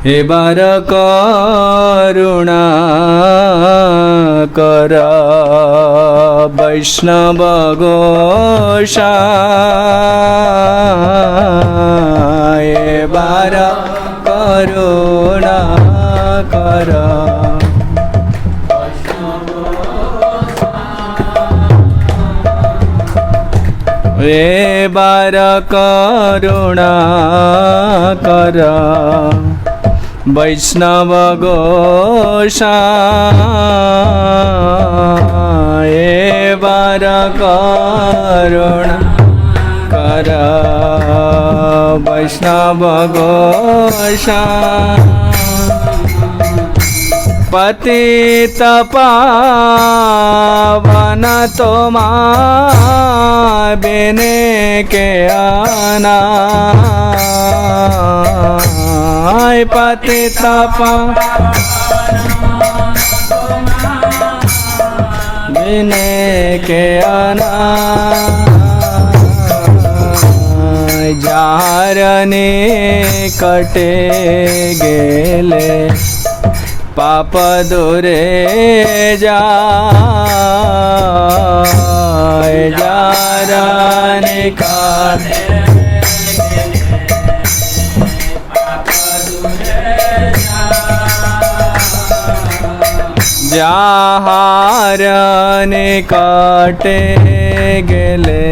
एबार करुणा कर वैष्णव गोसाई एबार करुणा कर एबार करुणा कर वैष्णव गोसाई एबार करुणा कर वैष्णव गोसाई पतित पावन तुम्हारे बिने के अनाय पतित पावन बिने के अनाय जार निकटे गेले पाप दूरे जाए जारा निकाले जहार निकटे गेले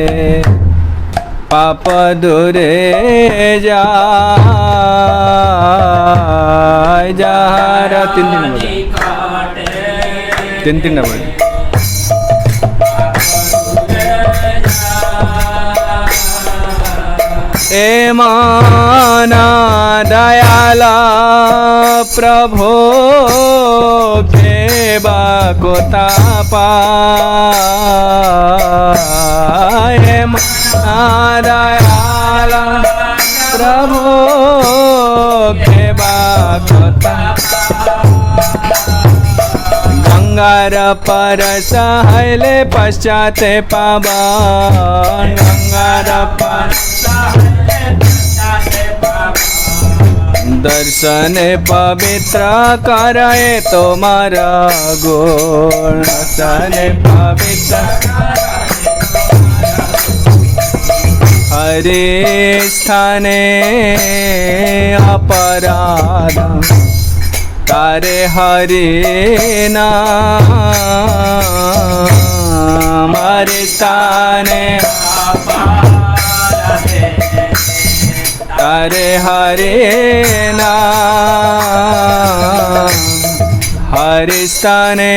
पाप दूरे जाए जहारा तीन नंबर ए माना दयाला प्रभु के बाको तापाए माना दयाला प्रभु के बाको गंगार पर सहले पश्चाते पावन गंगार पर दर्शन पवित्र करे तुम्हारा गुण दर्शन पवित्र हरे स्थाने अपराध तारे हरे नाम हरे स्थाने तारे हरे नाम हरे स्थाने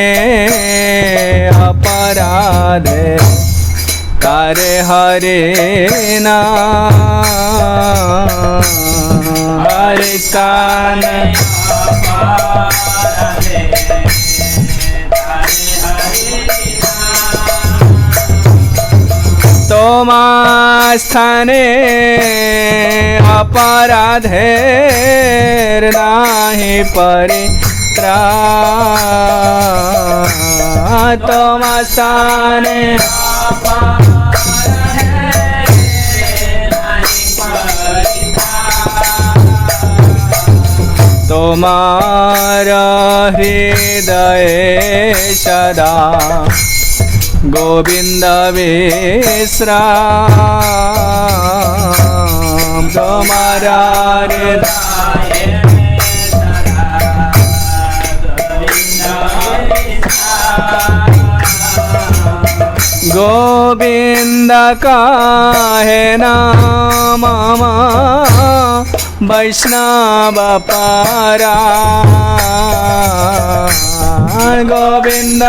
अपराधे तारे हरे नाम हरे स्थाने तोमा स्थाने अपराधेर नाही परित्राण तोमा स्थाने तुम्हारा हृदय सदा गोविंद विश्राम तुम्हारा हृदय गोविंद का है नाम वैष्णव पारा गोविंद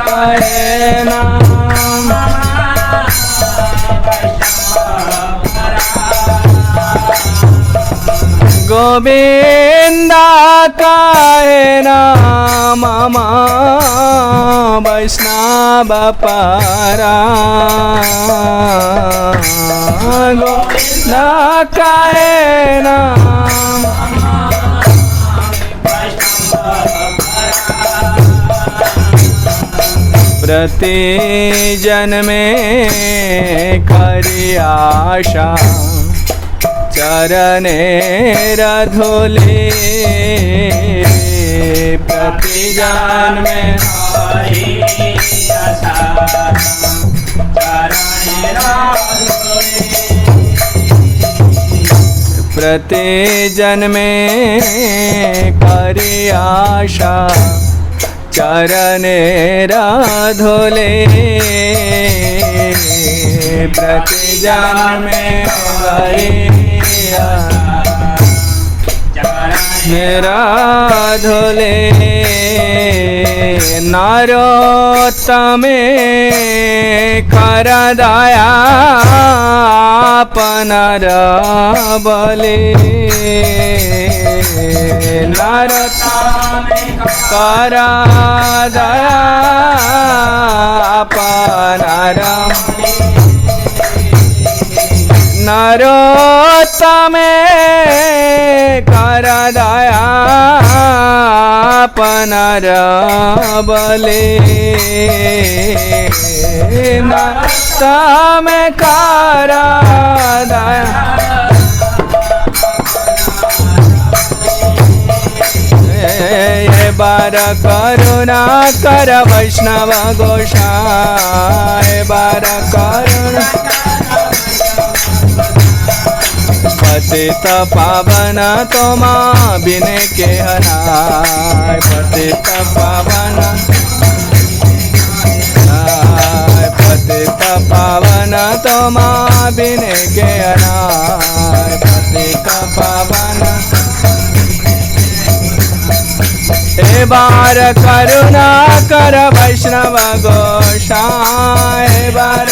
का है नाम गोविंद का है नाम वैष्णव पारा गोविंद का है नाम प्रति जन्मे करी आशा चरणे धूले प्रति जन्मे प्रति जन्मे करी आशा चरणे धूले प्रति जन्मे करी मेरा धोले नरोत्तमे कर दया पनर बले नरोत्तमे कर दया पनर नरोत्तमे कर दया पनर बले नरोत्तमे कर दया बार करुणा कर वैष्णव गोसाई बार करुणा पतित पावन तोमा बिने के हनाय पतित पावन पतित पावन तोमा बिने के हनाय पतित पावन ए बार करुणा कर वैष्णव गोसाई बार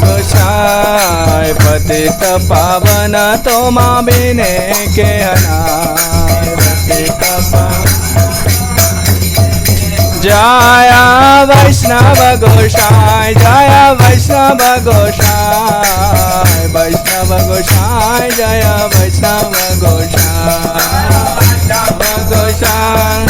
गोसाई पतित पावन तोमा बिने के हनाय पतित जया वैष्णव गोसाई जया वैष्णव गोसाई वैष्णव गोसाई जया वैष्णव गोसाई गोसाई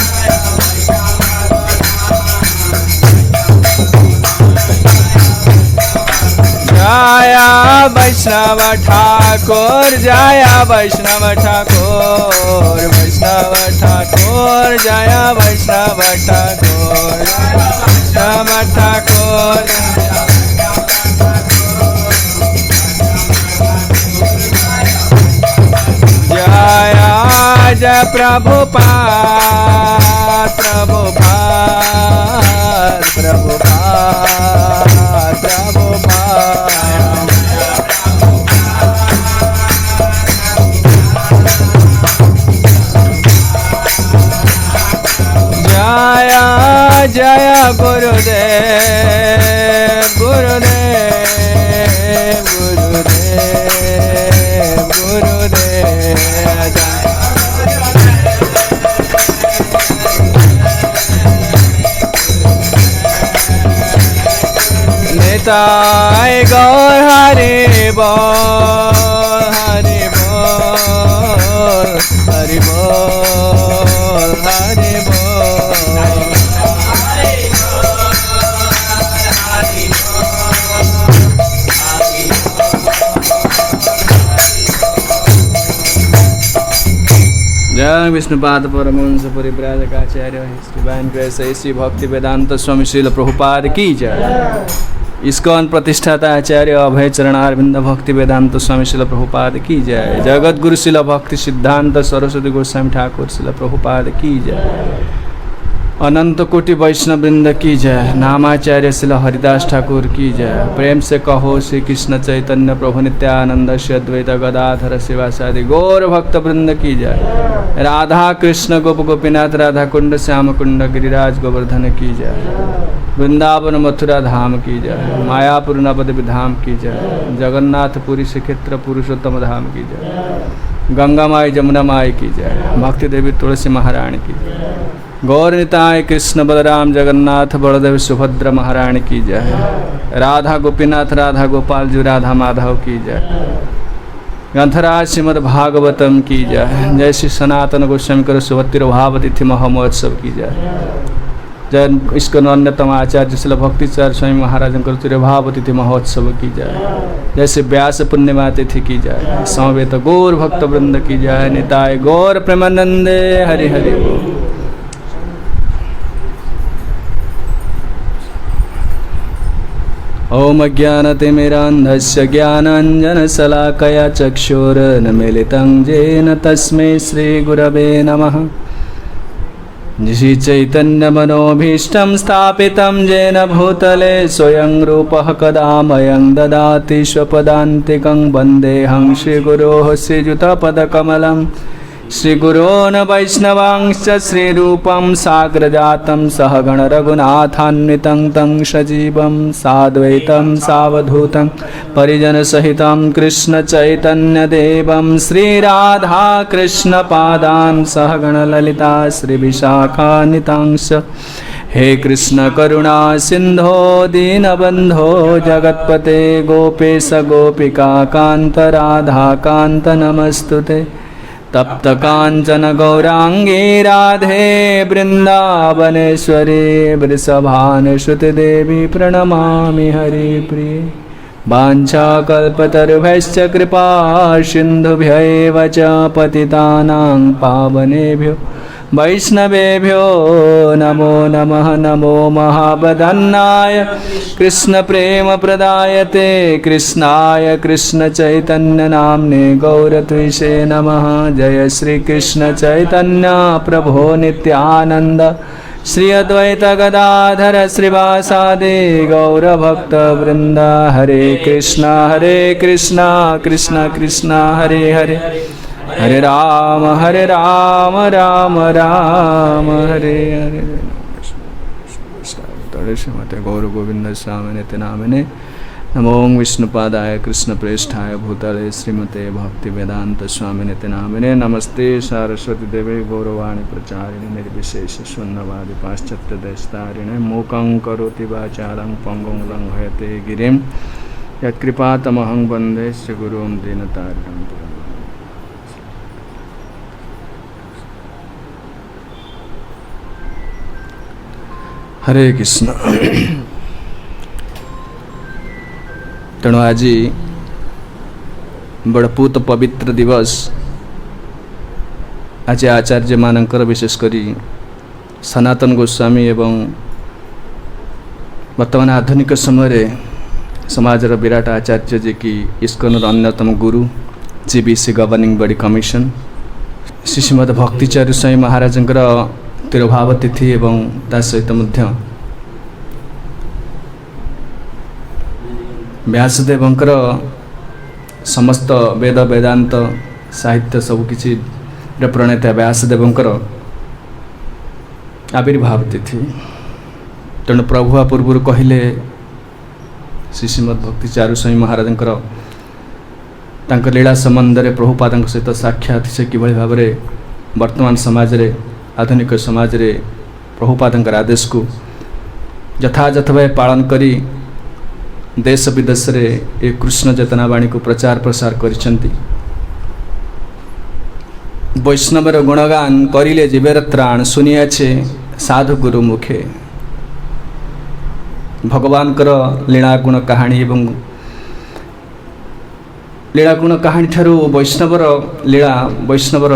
जया वैष्णव ठाकुर जया वैष्णव ठाकुर वैष्णव ठाकुर जया वैष्णव ठाकुर वैष्णव ठाकुर जया जय प्रभुपाद प्रभुपाद प्रभुपाद प्रभुपाद जया जय गुरुदेव गुरुदेव गुरुदेव गुरुदेव निताय गौर हरि बोल हरि बोल हरि बोल हरि बोल जय विष्णुपाद परमहंस परिव्राजकाचार्य डिवाइन ग्रेस श्री भक्ति वेदांत स्वामी श्रील प्रभुपाद की जय। इस्कॉन प्रतिष्ठाता आचार्य अभय चरणारविंद भक्ति वेदांत स्वामी श्रील प्रभुपाद की जय। जगत गुरु श्रील भक्ति सिद्धांत सरस्वती गोस्वामी ठाकुर श्रील प्रभुपाद की जय। अनंत कोटि वैष्णव वृंद की जय। नामाचार्य श्रील हरिदास ठाकुर की जय। प्रेम से कहो श्री कृष्ण चैतन्य प्रभु नित्यानंद श्री अद्वैत गदाधर शिवासादि गौर भक्त वृंद की जय। राधा कृष्ण गोप गोपीनाथ राधा कुंड श्याम कुंड गिरिराज गोवर्धन की जय। वृंदावन मथुरा धाम की जय। मायापुर नवद्वीप धाम की जय। जगन्नाथपुरी श्रीक्षेत्र पुरुषोत्तम धाम की जय। गंगा माई जमुना माई की जय। भक्ति देवी तुलसी महारानी की जय। गौर निताय कृष्ण बलराम जगन्नाथ बलदेव सुभद्रा महारानी की जय। राधा गोपीनाथ राधा गोपाल जी राधा माधव की जय। ग्रंथराज श्रीमद् भागवतम की जय। जय श्री सनातन गोस्वामी कर सुभद्र भाव तिथि महोत्सव की जय। जय इस्कन अन्यतम आचार्य शिल भक्तिचार्य स्वामी महाराज तिरुभाव तिथि महोत्सव की जाए। जैसे व्यास पूर्णिमा तिथि की जाए। समवेत गौर भक्त वृंद की जाए। निताय गौर प्रेमानंदे हरि हरि बोल। ओम अज्ञानतिमिरान्धस्य ज्ञानाञ्जनशलाकया चक्षुरुन्मीलितं येन तस्मै श्रीगुरवे नमः। श्रीचैतन्यमनोभीष्टं स्थापितं येन भूतले स्वयं रूपः कदा मह्यं ददाति स्वपदान्तिकं। वन्देऽहं श्रीगुरोः श्रीयुतपदकमलं श्रीगुरोन् वैष्णवांश्च श्रीरूपं साग्रजातं सहगण रघुनाथान्वितं तं सजीवं साद्वैतं सावधूतं परिजनसहितं कृष्णचैतन्यदेवं श्रीराधाकृष्णपादान् सहगण ललिता श्रीविशाखान्वितांश्च। हे कृष्ण करुणा सिन्धो दीनबन्धो जगत्पते गोपेश गोपिका कान्त राधाकान्त नमस्तुते। तप्त कांचन गौरांगी राधे वृंदावनेश्वरी वृषभानुसुते देवी प्रणमामि हरिप्रिये। वाञ्छाकल्पतरुभ्यश्च कृपा सिन्धुभ्यैव च पतितानां पावनेभ्यो वैष्णवेभ्यो नमो नमः। नमो महावदन्नाय कृष्ण प्रेम प्रदायते कृष्णाय कृष्ण चैतन्य नाम्ने गौरत्विषे नमः। जय श्री कृष्ण चैतन्य प्रभो नित्यानंद श्री अद्वैत गदाधर श्रीवासादि गौरभक्त वृंद। हरे कृष्णा कृष्ण कृष्ण हरे हरे हरे राम राम राम हरे हरे। श्रीमते गौर गोविंद स्वामिने नामिने। नमो विष्णुपादाय कृष्ण प्रेष्ठाय भूतले श्रीमते भक्ति वेदांत स्वामिने नामिने। नमस्ते सरस्वती देवे गौरवाणी प्रचारिणे निर्विशेष शून्यवादी पाश्चात्य देशतारिणे। मूकं करोति वाचालं पंगुं लंघयते गिरिं यत्कृपातमहं वन्दे श्रीगुरुं दीनतारिणं। हरे कृष्ण। तेणु आज बड़पूत पवित्र दिवस। आज आचार्य मानकर विशेषकर सनातन गोस्वामी एवं वर्तमान आधुनिक समय समाजर विराट आचार्य जी की इस्कन अन्यतम गुरु GBC governing body commission Srimad Bhakticharya Swami Maharaj तिरुभाव तिथि एवं ता सहित व्यासदेवंकर समस्त वेद वेदांत साहित्य सबकि प्रणेता व्यासदेवंकर आविर्भाव तिथि। तेणु प्रभु पूर्व कहले श्रीमद भक्तिचार्य स्वामी महाराज लीला संबंध में प्रभुपाद सहित साक्षात से किभली भाव में वर्तमान समाज रे आधुनिक समाज रे प्रभुपाद आदेश को यथायथ भाव पालन करी देश विदेश रे एक कृष्ण चेतनावाणी को प्रचार प्रसार करिसेंती। वैष्णवर गुणगान करिले जीवेर त्राण सुनियाछे साधु गुरु मुखे। भगवान लीला गुण कहानी एवं लीला गुण कहानी ठारू वैष्णवर लीला वैष्णवर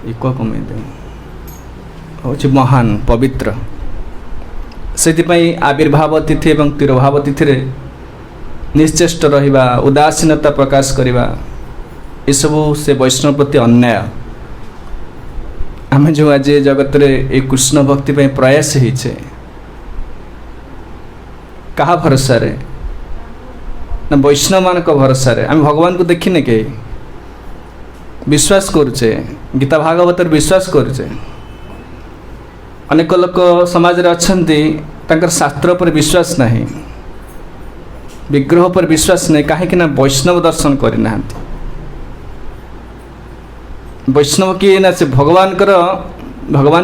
एक कमे हूँ महान पवित्र। से आविर्भाव तिथि एवं तिरुभाव तिथि निश्चेष्ट रहिबा उदासीनता प्रकाश करिबा ये सबू से वैष्णव प्रति अन्याय। आम जो आज जगत रे एक कृष्ण भक्ति पे प्रयास होइछे कहा भरोसा रे ना वैष्णव मान भरोसा रे आम भगवान को देखिने के विश्वास करुचे गीता भागवत विश्वास करुचे। अनेक लोक समाज रे अछंती तांकर शास्त्र पर विश्वास नहीं विग्रह पर विश्वास नहीं कहीं वैष्णव दर्शन करना। वैष्णव किए ना से भगवान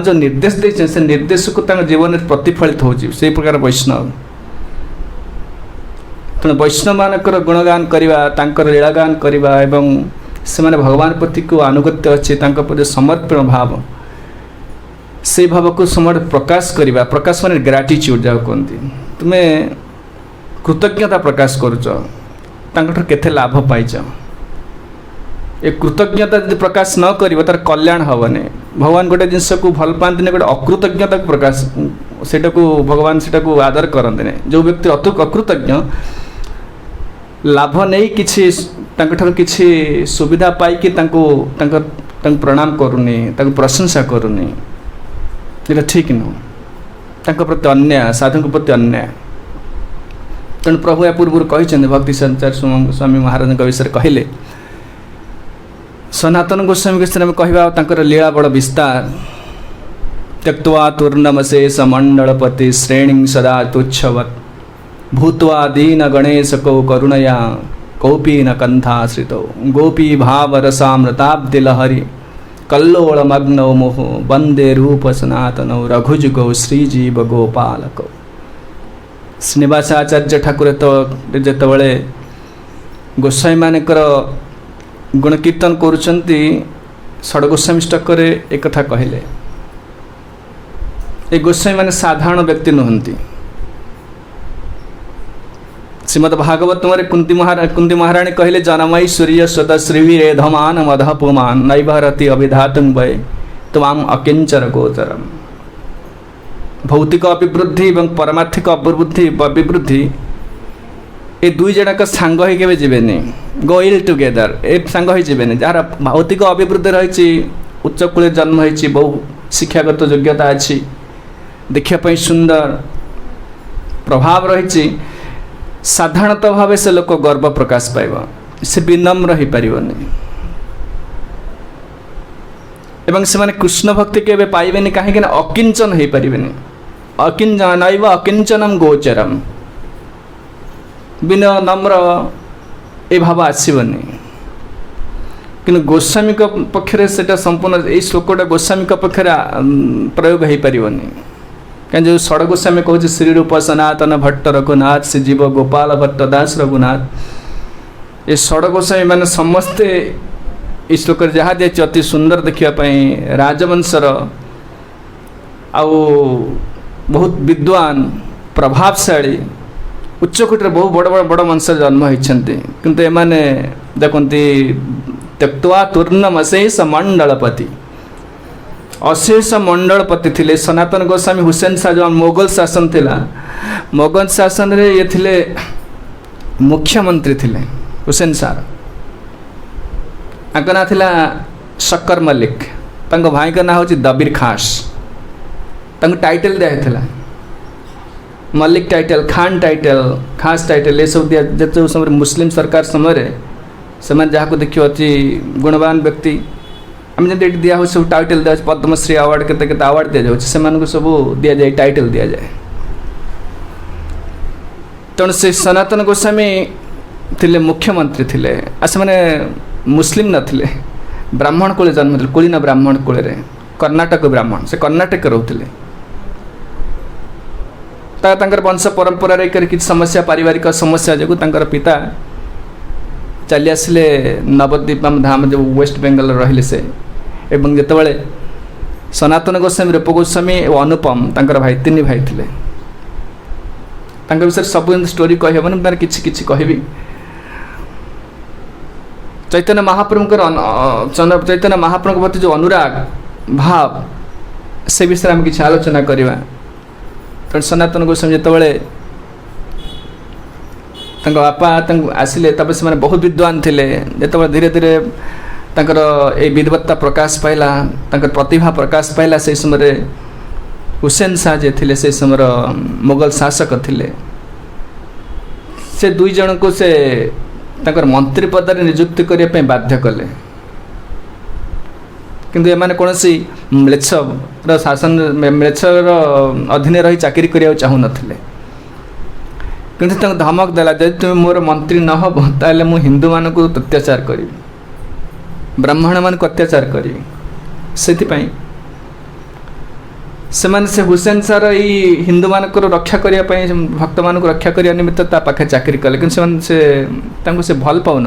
जो निर्देश देते से निर्देश को जीवन में प्रतिफलित हो प्रकार वैष्णव। तेणु वैष्णव मानकर गुणगान करवा लीलागान करवा एवं से भगवान प्रति को आनुगत्य अच्छे समर्पण भाव से भाव को समय प्रकाश करवा प्रकाश माने ग्राटिट्यूड जहाँ कहते तुम्हें कृतज्ञता प्रकाश करुच केते लाभ पाइच ए कृतज्ञता यदि प्रकाश न कर तार कल्याण हेनी भगवान गोटे जिनस को भल पाती गोटे अकृतज्ञता को प्रकाश सेटा को भगवान सेटा को आदर करते जो व्यक्ति अकृतज्ञ लाभ नहीं किसी किसी सुविधा पाई प्रणाम करूनी प्रशंसा करूनी ये ठीक नुह प्रति अन्याय साधु प्रति अन्याय तेणु प्रभु या पूर्व कहते भक्ति संचार स्वामी महाराज विषय कहले सनातन गोस्वामी विषय में कहवा लीला बड़ विस्तार त्यक्त्वा तूर्णमशेष मंडलपति श्रेणी सदा तुच्छवत् भूत्वा दीन गणेश कौ करुणया कौपी न कंथाश्रित गोपी भावरसामृताब्दि लहरी कल्लोलमग्नौ मोह वंदे रूप सनातनौ रघुजुगौ श्रीजीव गोपालकौ। श्रीनिवासाचार्य ठाकुर जितेबाला गोस्वामी मानकर गुणकीर्तन करुचंती षड्गोस्वामी स्टकरे एक कथा कहले ए गोस्वामी माने साधारण व्यक्ति नुहंती। श्रीमद भागवत कुंती महाराणी कहले जनमैश्वर्य स्वत श्रीवीरेधमान मधपुमान नैभरति अभिधातुं वै त्वाम अकिंचर गोचरम। भौतिक अभिवृद्धि और परमार्थिक अभिवृद्धि ए दुई जनक सांग हो जीवेनि गोइल टुगेदर ए सांग हो जीवेनि जार भौतिक अभिवृद्धि रही उच्च कूल जन्म होती बहु शिक्षागत योग्यता अच्छी देखापी सुंदर प्रभाव रही साधारणतः भाव से लोक गर्व प्रकाश पाइब से विनम्र हो पारनि एवं से माने कृष्ण भक्ति के पाइबेनि कहीं अकिंचन हो पारे अकिंचन नैव अकिंचनम गोचरम बिना नम्र ए भाव आसबनी कि गोस्वामी पक्षरे से संपूर्ण यही श्लोकटा गोस्वामी पक्षर प्रयोग हो पारनि कहीं जो षड गोस्वामी कहूँ श्री रूप सनातन भट्ट रघुनाथ श्री जीव गोपाल भट्ट दास रघुनाथ ये षड गोस्वामी मैंने समस्ते इस श्लोक जहाँ दिखाई अति सुंदर देखापी राजवंशर आउ बहुत विद्वान प्रभावशाली उच्चकोटर बहु बड़ बड़ बड़ वंश जन्म होती किंतु एमाने देखते त्यक्त्वा तूर्णमशेष मंडलपति अशेष मंडलपति थिले। सनातन गोस्वामी हुसैन शाह जो मोगल शासन थिला मोगल शासन रे ये थिले मुख्यमंत्री थिले हुसैन शाह आंका ना थिला शक्कर मलिक तांको भाई का ना होची दबीर खास तांको टाइटल दिया थिला मलिक टाइटल खान टाइटल खास टाइटल ये सब दिया जो समय मुस्लिम सरकार समय से जहाँ को देखिए अच्छी गुणवान व्यक्ति आम जब दिया हो सब टाइटल दिया पद्मश्री अवार्ड के अवार्ड दि जाए से सब दि जाए टाइटल दि जाए तेणु से सनातन गोस्वामी थिले मुख्यमंत्री थिले आ से मुस्लिम नथिले ब्राह्मण कूल जन्म थे कुलीन ब्राह्मण कूल कर्णाटक ब्राह्मण से कर्णाटक रोते वंश परंपरा किसी समस्या पारिवारिक समस्या जो पिता चली आसिले नवद्वीप धाम जो वेस्ट बेंगल रहिले से एवं जितेबाला सनातन गोस्वामी रूप गोस्वामी और अनुपम तांकर भाई तीन भाई थे विषय सब स्टोरी कहबन तार किछि किछि कहबी चैतन्य महाप्रभु चैतन्य महाप्रभु प्रति जो अनुराग भाव से विषय आम किसी आलोचना करवा तेणु सनातन गोस्वामी जितेबाला बापा आसिले तब से बहुत विद्वान थे जो धीरे धीरे तांकर ए विद्वत्ता प्रकाश पाइला तांकर प्रतिभा प्रकाश पाइला से समय हुसैन शाह जे थे से समय मुगल शासक थे से दुई जन को से तांकर मंत्री पद नियुक्ति करने बाध्य कले किंतु एमाने कौनसी म्लेच्छर शासन म्लेच्छर अधीन रही चाकरी करने चाहू नथिले किंतु धमक देला जब तुम मोर मंत्री न हो ताले मु हिंदू मान को अत्याचार करी ब्राह्मण मान को अत्याचार करी से से हुसैन सार यही हिंदू मान रक्षा करने भक्त मान रक्षा करने निमित्त ता पाखे चाकरी कले कि से भल पाऊन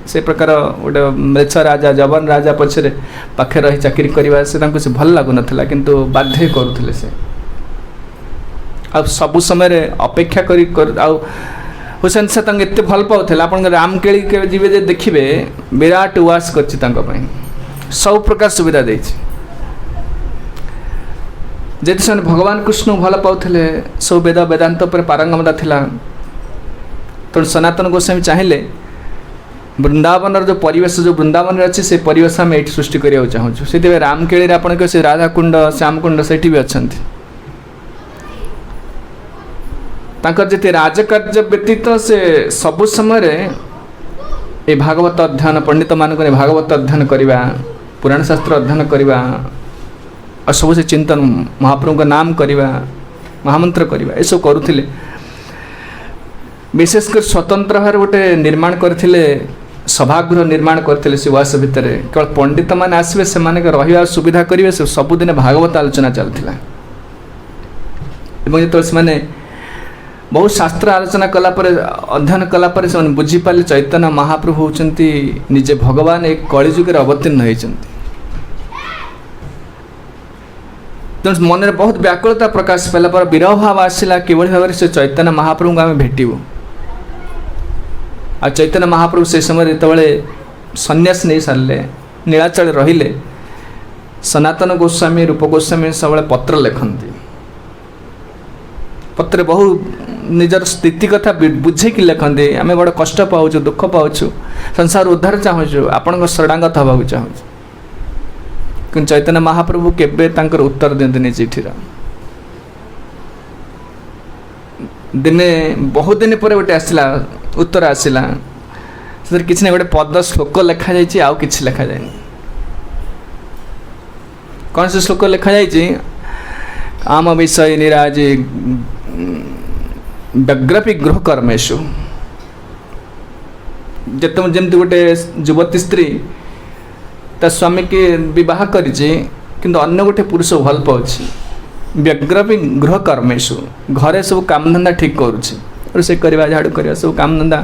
से प्रकार गोटे म्लेच्छ राजा जबन राजा पछरे पाखे रही चाकरी करने से भल लगुन किंतु बाध्य करुले से सबु समय अपेक्षा कर हुसैन सार एत भल पाते आप रामकेली के जी देखिए विराट उवास कर सब प्रकार सुविधा देती जैसे से भगवान कृष्ण भल पाते सब वेद वेदांत पर पारंगमता थिला तो सनातन गोस्वामी चाहिए वृंदावन जो परिवेश जो वृंदावन अच्छे से परिवेश आम ये सृष्टि करने चाहूँ से रामकेली आप से राधाकुंड श्यामकुंड से भी अच्छा जी राजकार्य व्यतीत से सबु समय ये भागवत अध्ययन पंडित मान भागवत अध्ययन करवा पुराण शास्त्र अध्ययन करवा और सब से चिंतन महाप्रभु का नाम करवा महामंत्र करवा ये सब करुले विशेषकर स्वतंत्र भाव गोटे निर्माण करते सभागृह निर्माण करते सुवास भितर केवल पंडित मान आसवे से रहा सुविधा करेंगे से सबुदिन भागवत आलोचना चलता जो बहुत शास्त्र आलोचना कलापर अध्ययन कलापर से बुझीपारे चैतन्य महाप्रभु होती निजे भगवान एक कलिजुगे अवतीर्ण होती तो मन में बहुत व्याकुलता प्रकाश पाला पर विरह भाव आसला किभली भाव से चैतन्य महाप्रभु को आम भेटू आ चैतन्य महाप्रभु से समय जो सन्यास नहीं सारे नीलाचल रहिले सनातन गोस्वामी रूप गोस्वामी सब पत्र लिखती पत्र बहु निजर स्थिति कथा बुझेक लिखते आम बड़ा कष्ट पाऊँ दुख पाऊँ संसार उद्धार चाहूँ आपण शरणागत हवा चाहूँ कि चैतन्य महाप्रभु केबे तांकर उत्तर दिंतनी चिठीर दिने बहुत दिन पर गोटे आसला उत्तर आसला किसी ना गोटे पद श्लोक लिखा जाइए आउ किछि लिखा जाए कौन से श्लोक लिखा जाइए आम विषय निराजे व्यग्रपि गृह कर्मेशु जमती गोटे युवती स्त्री ता स्वामी के विवाह करिछि किंतु अन्य गोटे पुरुष भल पाउछि व्यग्रपि गृह कर्मेशु घरे सब काम धंदा ठीक करुछि रोषे करवा झाड़ू करवा सब काम धंदा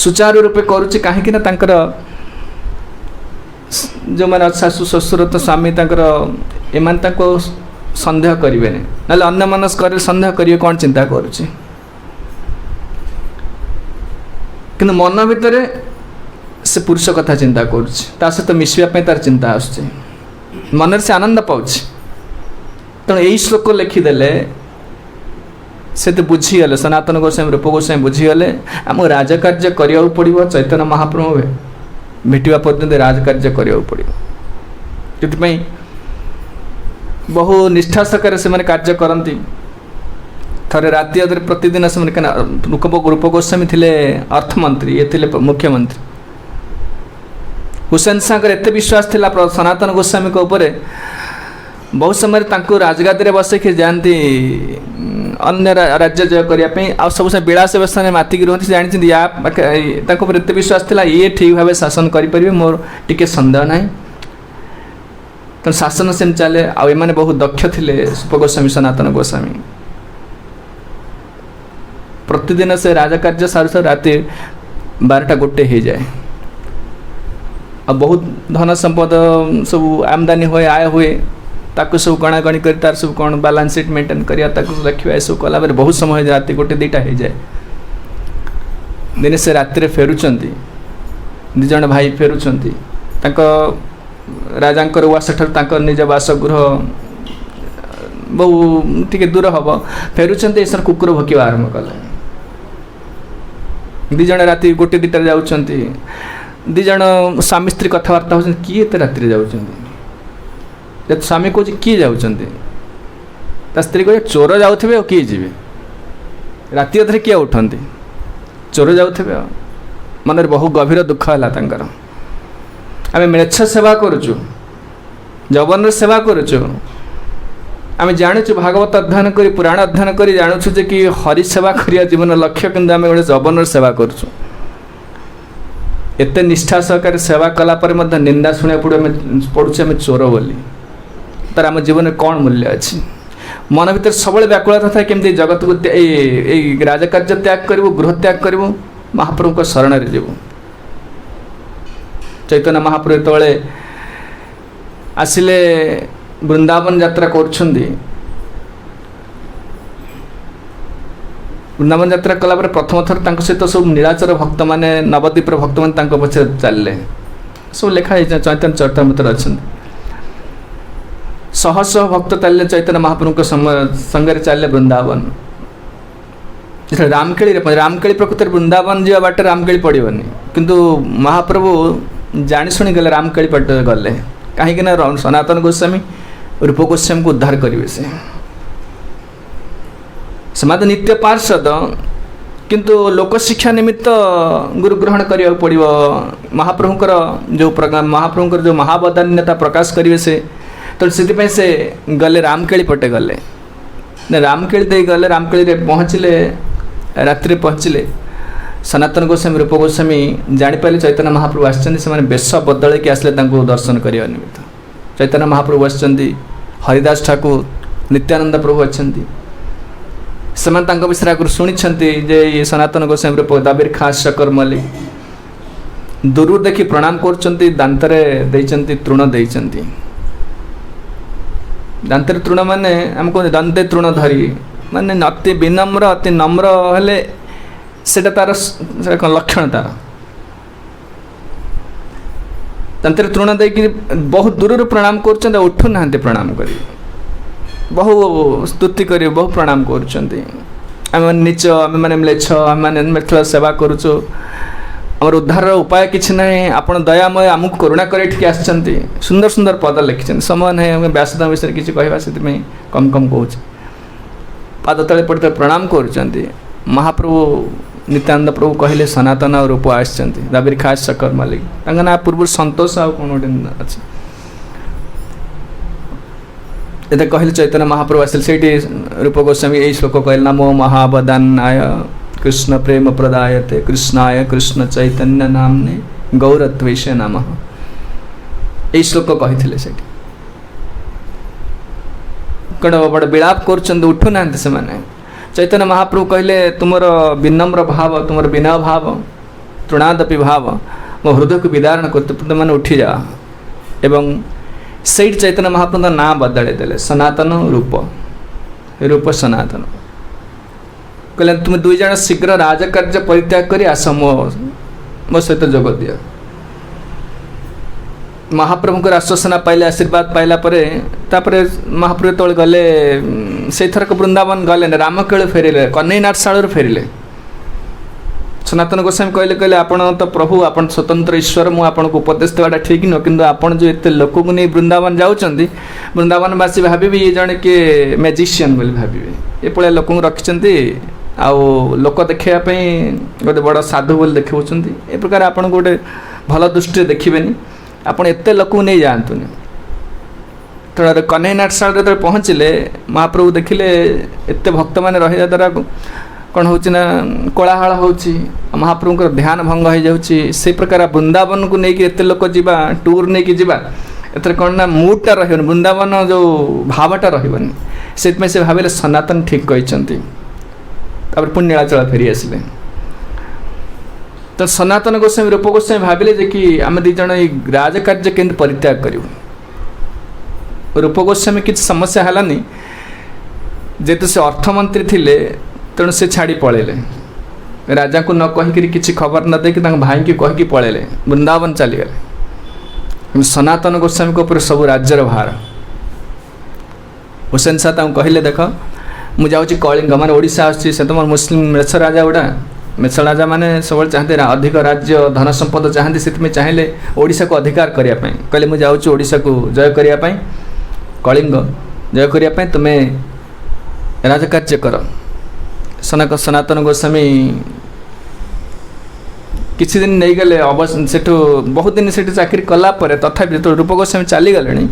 सुचारू रूपे करुछि काहेकि ना तांकर जो माने शाशु ससुर तो स्वामी तांकर एमान ताको संदेह करेंगे ना अन्य मनस कर संदेह करेंगे कौन चिंता करुछि किंतु मन भितर से पुरुष कथा चिंता करुछि ता सहित मिसवा तार चिंता आसुछि मन से आनंद पाउछि तेणु यही श्लोक लिखिदेले से तो बुझीगले सनातन गोस्वामी रूप गोस्वामी बुझीगले आम राजकार्य करिया पड़ो चैतन्य महाप्रभु भेटा पर्यंत राजकार्य करिया पड़ो से बहु निष्ठा सकार से कार्य करती थरे राति अदर प्रतिदिन से रूप गोस्वामी थे अर्थमंत्री ये थे मुख्यमंत्री हुसैन सागर एत विश्वास थिला सनातन गोस्वामी को ऊपर बहुत समय राजगादी बसैक जाती अन्य राज्य जय करने आ सब से विलास व्यवस्था में मातिक रुहति जानते एत विश्वास थिला ये ठीक भाव शासन करें मोर टिके संदेह ना तो शासन से चले आने बहुत दक्ष थे सुप गोस्वामी सनातन गोस्वामी प्रतिदिन से राजकार्य सारू सारू राति 12टा गोटे हो जाए अब बहुत धन संपद सब आमदानी हुए आय हुए ताकू सब गणागणी कर तार सब कौन बैलेंस शीट मेंटेन करिया ताकू रखिया सब कला बेले बहुत समय राति गोटे 2टा हो जाए दिने से राति फेरुचंती दिजण भाई फेरुचंती राजांकर उवास ठार निज बासगृह बहु टिके दूर हम फेरुचंती ऐसा कुकुर भोकिबा आरंभ कले दिजण राति गोटे 2टार जाउचंती दिजण स्वामी स्त्री कथबार्ता होती किए एत राति जाऊँच स्वामी कौच किए जाऊँच स्त्री कहे चोर जाऊे किए जी राति अधे किए उठती चोर जाऊे मन बहु गभीर दुख है आम म्लेच्छ सेवा करुचु जबन सेवा करुचु आम जानूँ भागवत अध्ययन कर पुराण अध्ययन कर जानूँ जे कि हरि सेवा करिया जीवन लक्ष्य कि आम गोटे जबन सेवा करुचु एत निष्ठा सहकार सेवा कलापर निंदा शुणा पड़े चोर बोली तार आम जीवन में कौन मूल्य अच्छी मन भीतर सब व्याकुलता था केमती जगत को राजकार्य त्याग करू गृह त्याग करू महाप्रभु को शरण रे जीवु। चैतन्य महाप्रभु जो आसिले वृंदावन यात्रा करुछंदी वृंदावन यात्रा कला प्रथम थर सहित सब नीलाचर भक्त माने नवद्वीप भक्त मैंने पछे चलले सब लिखाई चैतन्य चरितामृत अच्छा शह शह भक्त चलले चैतन्य महाप्रभु संगे चलले वृंदावन रामकेली प्रकृत वृंदावन जी बाट रामकेली पड़ोनी किंतु महाप्रभु जानी शुणी गले रामकेली पट गले कहीं सनातन गोस्वामी रूप गोस्वामी को उद्धार करेंगे से तो नित्य पार्षद किंतु लोक शिक्षा निमित्त गुरु ग्रहण करिया पड़ो महाप्रभुकर जो महाप्रभुकर जो महावदान्यता प्रकाश करेंगे से तो से गले रामकेली पटे गले रामकेली दे गले रामकेली पहुँचले रात्रि पहुँचले सनातन गोस्वामी रूप गोस्वामी जापारे चैतन्य महाप्रभु आसने बेश बदल के आसले दर्शन करने निमित्त चैतन्य महाप्रभु आसछन्ति हरिदास ठाकुर नित्यानंद प्रभु अच्छा से विषय आगुरी शुणी जे ये सनातन गोस्वामी रूप दाबीर खास शकर मल्लिक दूर देखी प्रणाम कर दांतरे तृण देइचंती दांतरे तृण माने हमको दंते तृण धरी माने अति विनम्र अति नम्र हेले सेटा तार लक्षण तार दांतरे तृण देकी बहुत दूर प्रणाम कर उठू ना प्रणाम करी बहु स्तुति कर बहु प्रणाम कर नीच आम मैंने म्लेच्छ आम मैंने सेवा करुचु आमर उद्धार उपाय किसी ना आपड़ दयामय आमको करुणा कर सुंदर सुंदर पद लिखिं समय ना व्यासदेव विषय किसी कहवा से कम कम कहूँ पाद तले पड़ते प्रणाम कर महाप्रभु नित्यानंद प्रभु कहले सनातन और रूप आसछन्ति दाबीर खास शकर मल्लिक ना पूर्व संतोष आ कौन गोटे अच्छे ये कहले चैतन्य महाप्रभु आसिल से रूप गोस्वामी यही श्लोक कहले नमो महावदान्नाय कृष्ण प्रेम प्रदायते कृष्णाय कृष्ण चैतन्य नामने गौरत्वेश नमः यही श्लोक कही से कण बड़ विलाप कर उठू ना से चैतन्य महाप्रभु कहले तुमर विनम्र भाव तुमर विनय भाव तृणादपि भाव मो हृदय को विदारण करते मैंने उठी जा एवं से चैतन्य महाप्रभु ना बदल देले सनातन रूप रूप सनातन कहले तुम दुई जन शीघ्र राजकार्य परित्याग कर आस मो सहित जोग दिया महाप्रभुकर आश्वासना पाइले आशीर्वाद पाइला तापरे महाप्रभु तले गले से थरक वृंदावन गले रामकेल फेरिले कन्हैनाथ शाल फेरिले सनातन गोस्वामी कहले कहले आपण तो प्रभु आपण स्वतंत्र ईश्वर मु आपन को उपदेश देवाटा ठीक न किंतु आपण जो एते लोक को नहीं वृंदावन जाउचंदी वृंदावनवासी भाबिबे ये जने के मैजिशियन बोली भाबिबे ए पळे लोक को रखिचंती आउ लोक देखिया पई गोटे बड़ साधु बोली देखौचंती ए प्रकार आपण गोटे भल दृष्टि देखिबेनी आपण एते लोक को नहीं जानतुनी तो कन्हैनाथ शाल रे पहुँचले महाप्रभु देखिले एते भक्त माने रहिया द्वारा कौन हो कोलाहल हो महाप्रभु ध्यान भंग हो जाऊँगी से प्रकार वृंदावन को लेकिन एत लोक जा टूर नहीं कि एथर कौन ना मूडटा रही वृंदावन जो भावटा रही से भाविले सनातन ठीक कहते पुणी नीलाचल फेरी आसिले तो सनातन गोस्वामी रूप गोस्वामी भाविले कि आम दीज राजकार्य केमती परित्याग करूँ रूप गोस्वामी किसी समस्या है जेतु से अर्थमंत्री थिले तेणु से छाड़ी पलैले राजा को न कहीकि किसी खबर न देकी भाई की कहीकि पलैले वृंदावन चलीगले सनातन गोस्वामी को ऊपर सब राज्यर भार हुसैन शाह कहले देख मुझे जाऊँगी कलिंग माने ओडिशा आसी से तुम मुस्लिम मेछ राजा गुड़ा मेछ राजा मैंने सब चाहते अधिक राज्य धन संपद चाहती से चाहिए ओडिशा को अधिकार करने कहले मुझे जाऊँगी ओडिशा को जय करने कलिंग जय करने तुम्हें राजकार्य कर सनातन गोस्वामी किसी दिन नहीं गले अवश्य से बहुत दिन से चाकरी कलापर तथापि जो रूप गोस्वामी चली गले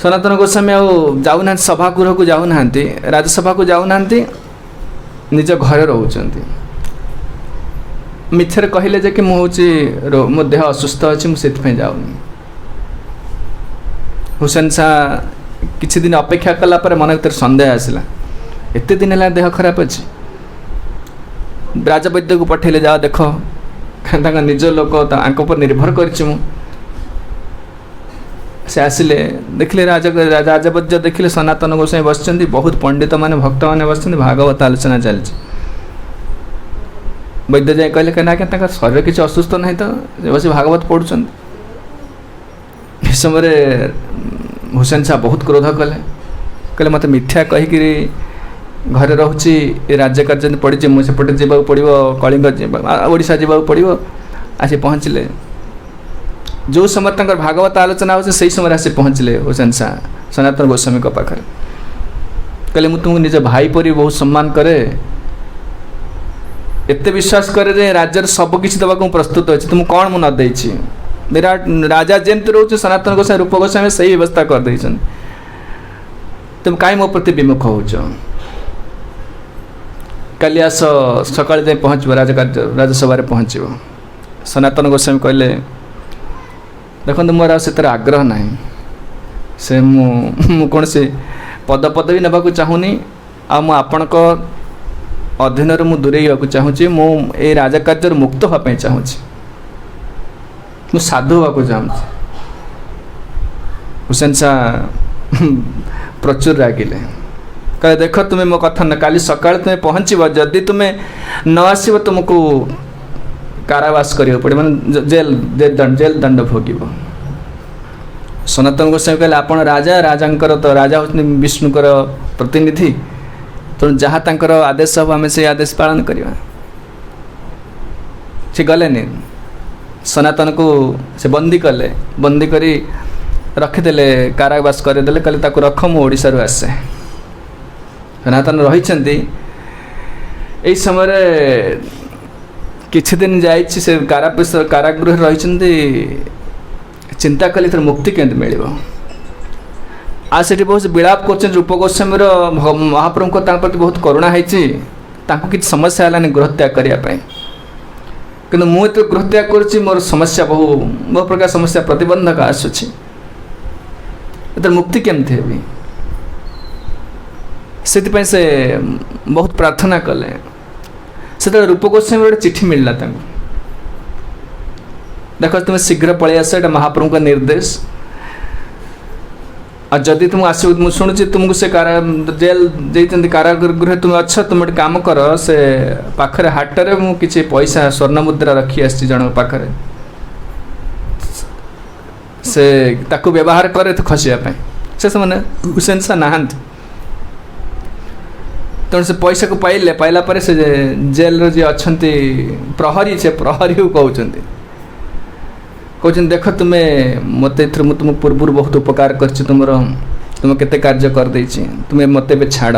सनातन गोस्वामी जाऊना सभा गृह को जाऊना राजसभा को जाऊना निज घर रोच मिथ्यार कहले जे कि मो देह असुस्थ अच्छी मुझे जाऊनी हुसैन शाह किछि दिन अपेक्षा कला पर मन भीतर संदेह आसला एते दिन है देह खराब अच्छी राजवैद्य को पठेले जा देख निज लोक पर निर्भर कर से आसिले देखिले राजवैद्य देखिले सनातन गोसाई बस बहुत पंडित माने भक्त माने बस भागवत आलोचना चलती वैद्य जाए कहले कहीं शरीर किसी असुस्थ ना तो बस भागवत पढ़ुं समय हुसैन शाह बहुत क्रोध कले कहले मत मिथ्या कहीकि घरे रोचे राज्य कार्य पड़ी मुझे सेपटे जावाक पड़ो कलिंग ओडिशा जावाक पड़ो आसी पहुँचले जो समय तक भागवत आलोचना हो से समय आसी पहुँचले हुसैन शाह सनातन गोस्वामी पाखे कहले मुझे तुमको निज भाई परी बहुत सम्मान करे एते विश्वास करे जे राज्य सबकिछि देवाक प्रस्तुत अच्छी तुम कौन मुझे न देछि विराट राजा जमती रोचे सनातन गोसाई रूप गोस्वामी सही व्यवस्था कर दे तुम कहीं मो प्रति विमुख हो काली आस सका जाए पहुँच राजसभा पहुँच सनातन गोस्वामी कहले देखो मोर आर आग्रह ना से कौन से पद पदवी नाक चाहूनी आपण अधीन मु दूरे चाहूँगी मु राजकार्य मुक्त होगापी चाहूँगी मु साधु होगा चाहूँ हुसैन शाह प्रचुर रागिले कहे देख तुम्हें मो कथा न काली सकाल तुम्हें पहुँचब जदि तुम्हें न आसब तुमको कारावास करियो पड़े माने जेल दंड भोगिब सनातन गोस्वामी कहले आपण राजा राजांकर तो राजा होती विष्णुकर प्रतिनिधि तो जहाँ तंकर आदेश हम आम से आदेश पालन करवा से गलेनी सनातन को से बंदी कले बंदी करी रखिदेले कारावास करदेले कहले ताको रख मु ओडिशा रु आसे सनातन रही समय किछि दिन जाइछि से कारागृह रही चिंता कली तर मुक्ति केंद्र मिल आ सेठी बहुत विलाप कर रूप गोस्वामी महाप्रभु को प्रति बहुत करुणा होती कि समस्या है गृहत्याग करने किंतु मुझे गृहत्याग कर मोर समस्या बहु प्रकार समस्या प्रतिबंधक आसूची मुक्ति केमती हेबी से बहुत प्रार्थना कले से रूप गोस्वामी गोटे चिठी मिलला देख तुम शीघ्र पलि आस महाप्रभु का निर्देश और जदि तुम आस शुणुची तुमको से जेल देते कारागृह तुम अच्छा तुम गोटे कम कर से पाखरे हाटरे मुझे पैसा स्वर्ण मुद्रा रखी आसी जन पाखरे से ताकू व्यवहार करे तो खसिया से मैंने हुसैन शाह नहांती तेणु से पैसा को पाइला पर से जेल जी अच्छा प्रहरी से प्रहरी को कहते कहते देख तुम्हें मत तुम पूर्व बहुत उपकार कर तुम केते कार्य कर तुम्हें मत छाड़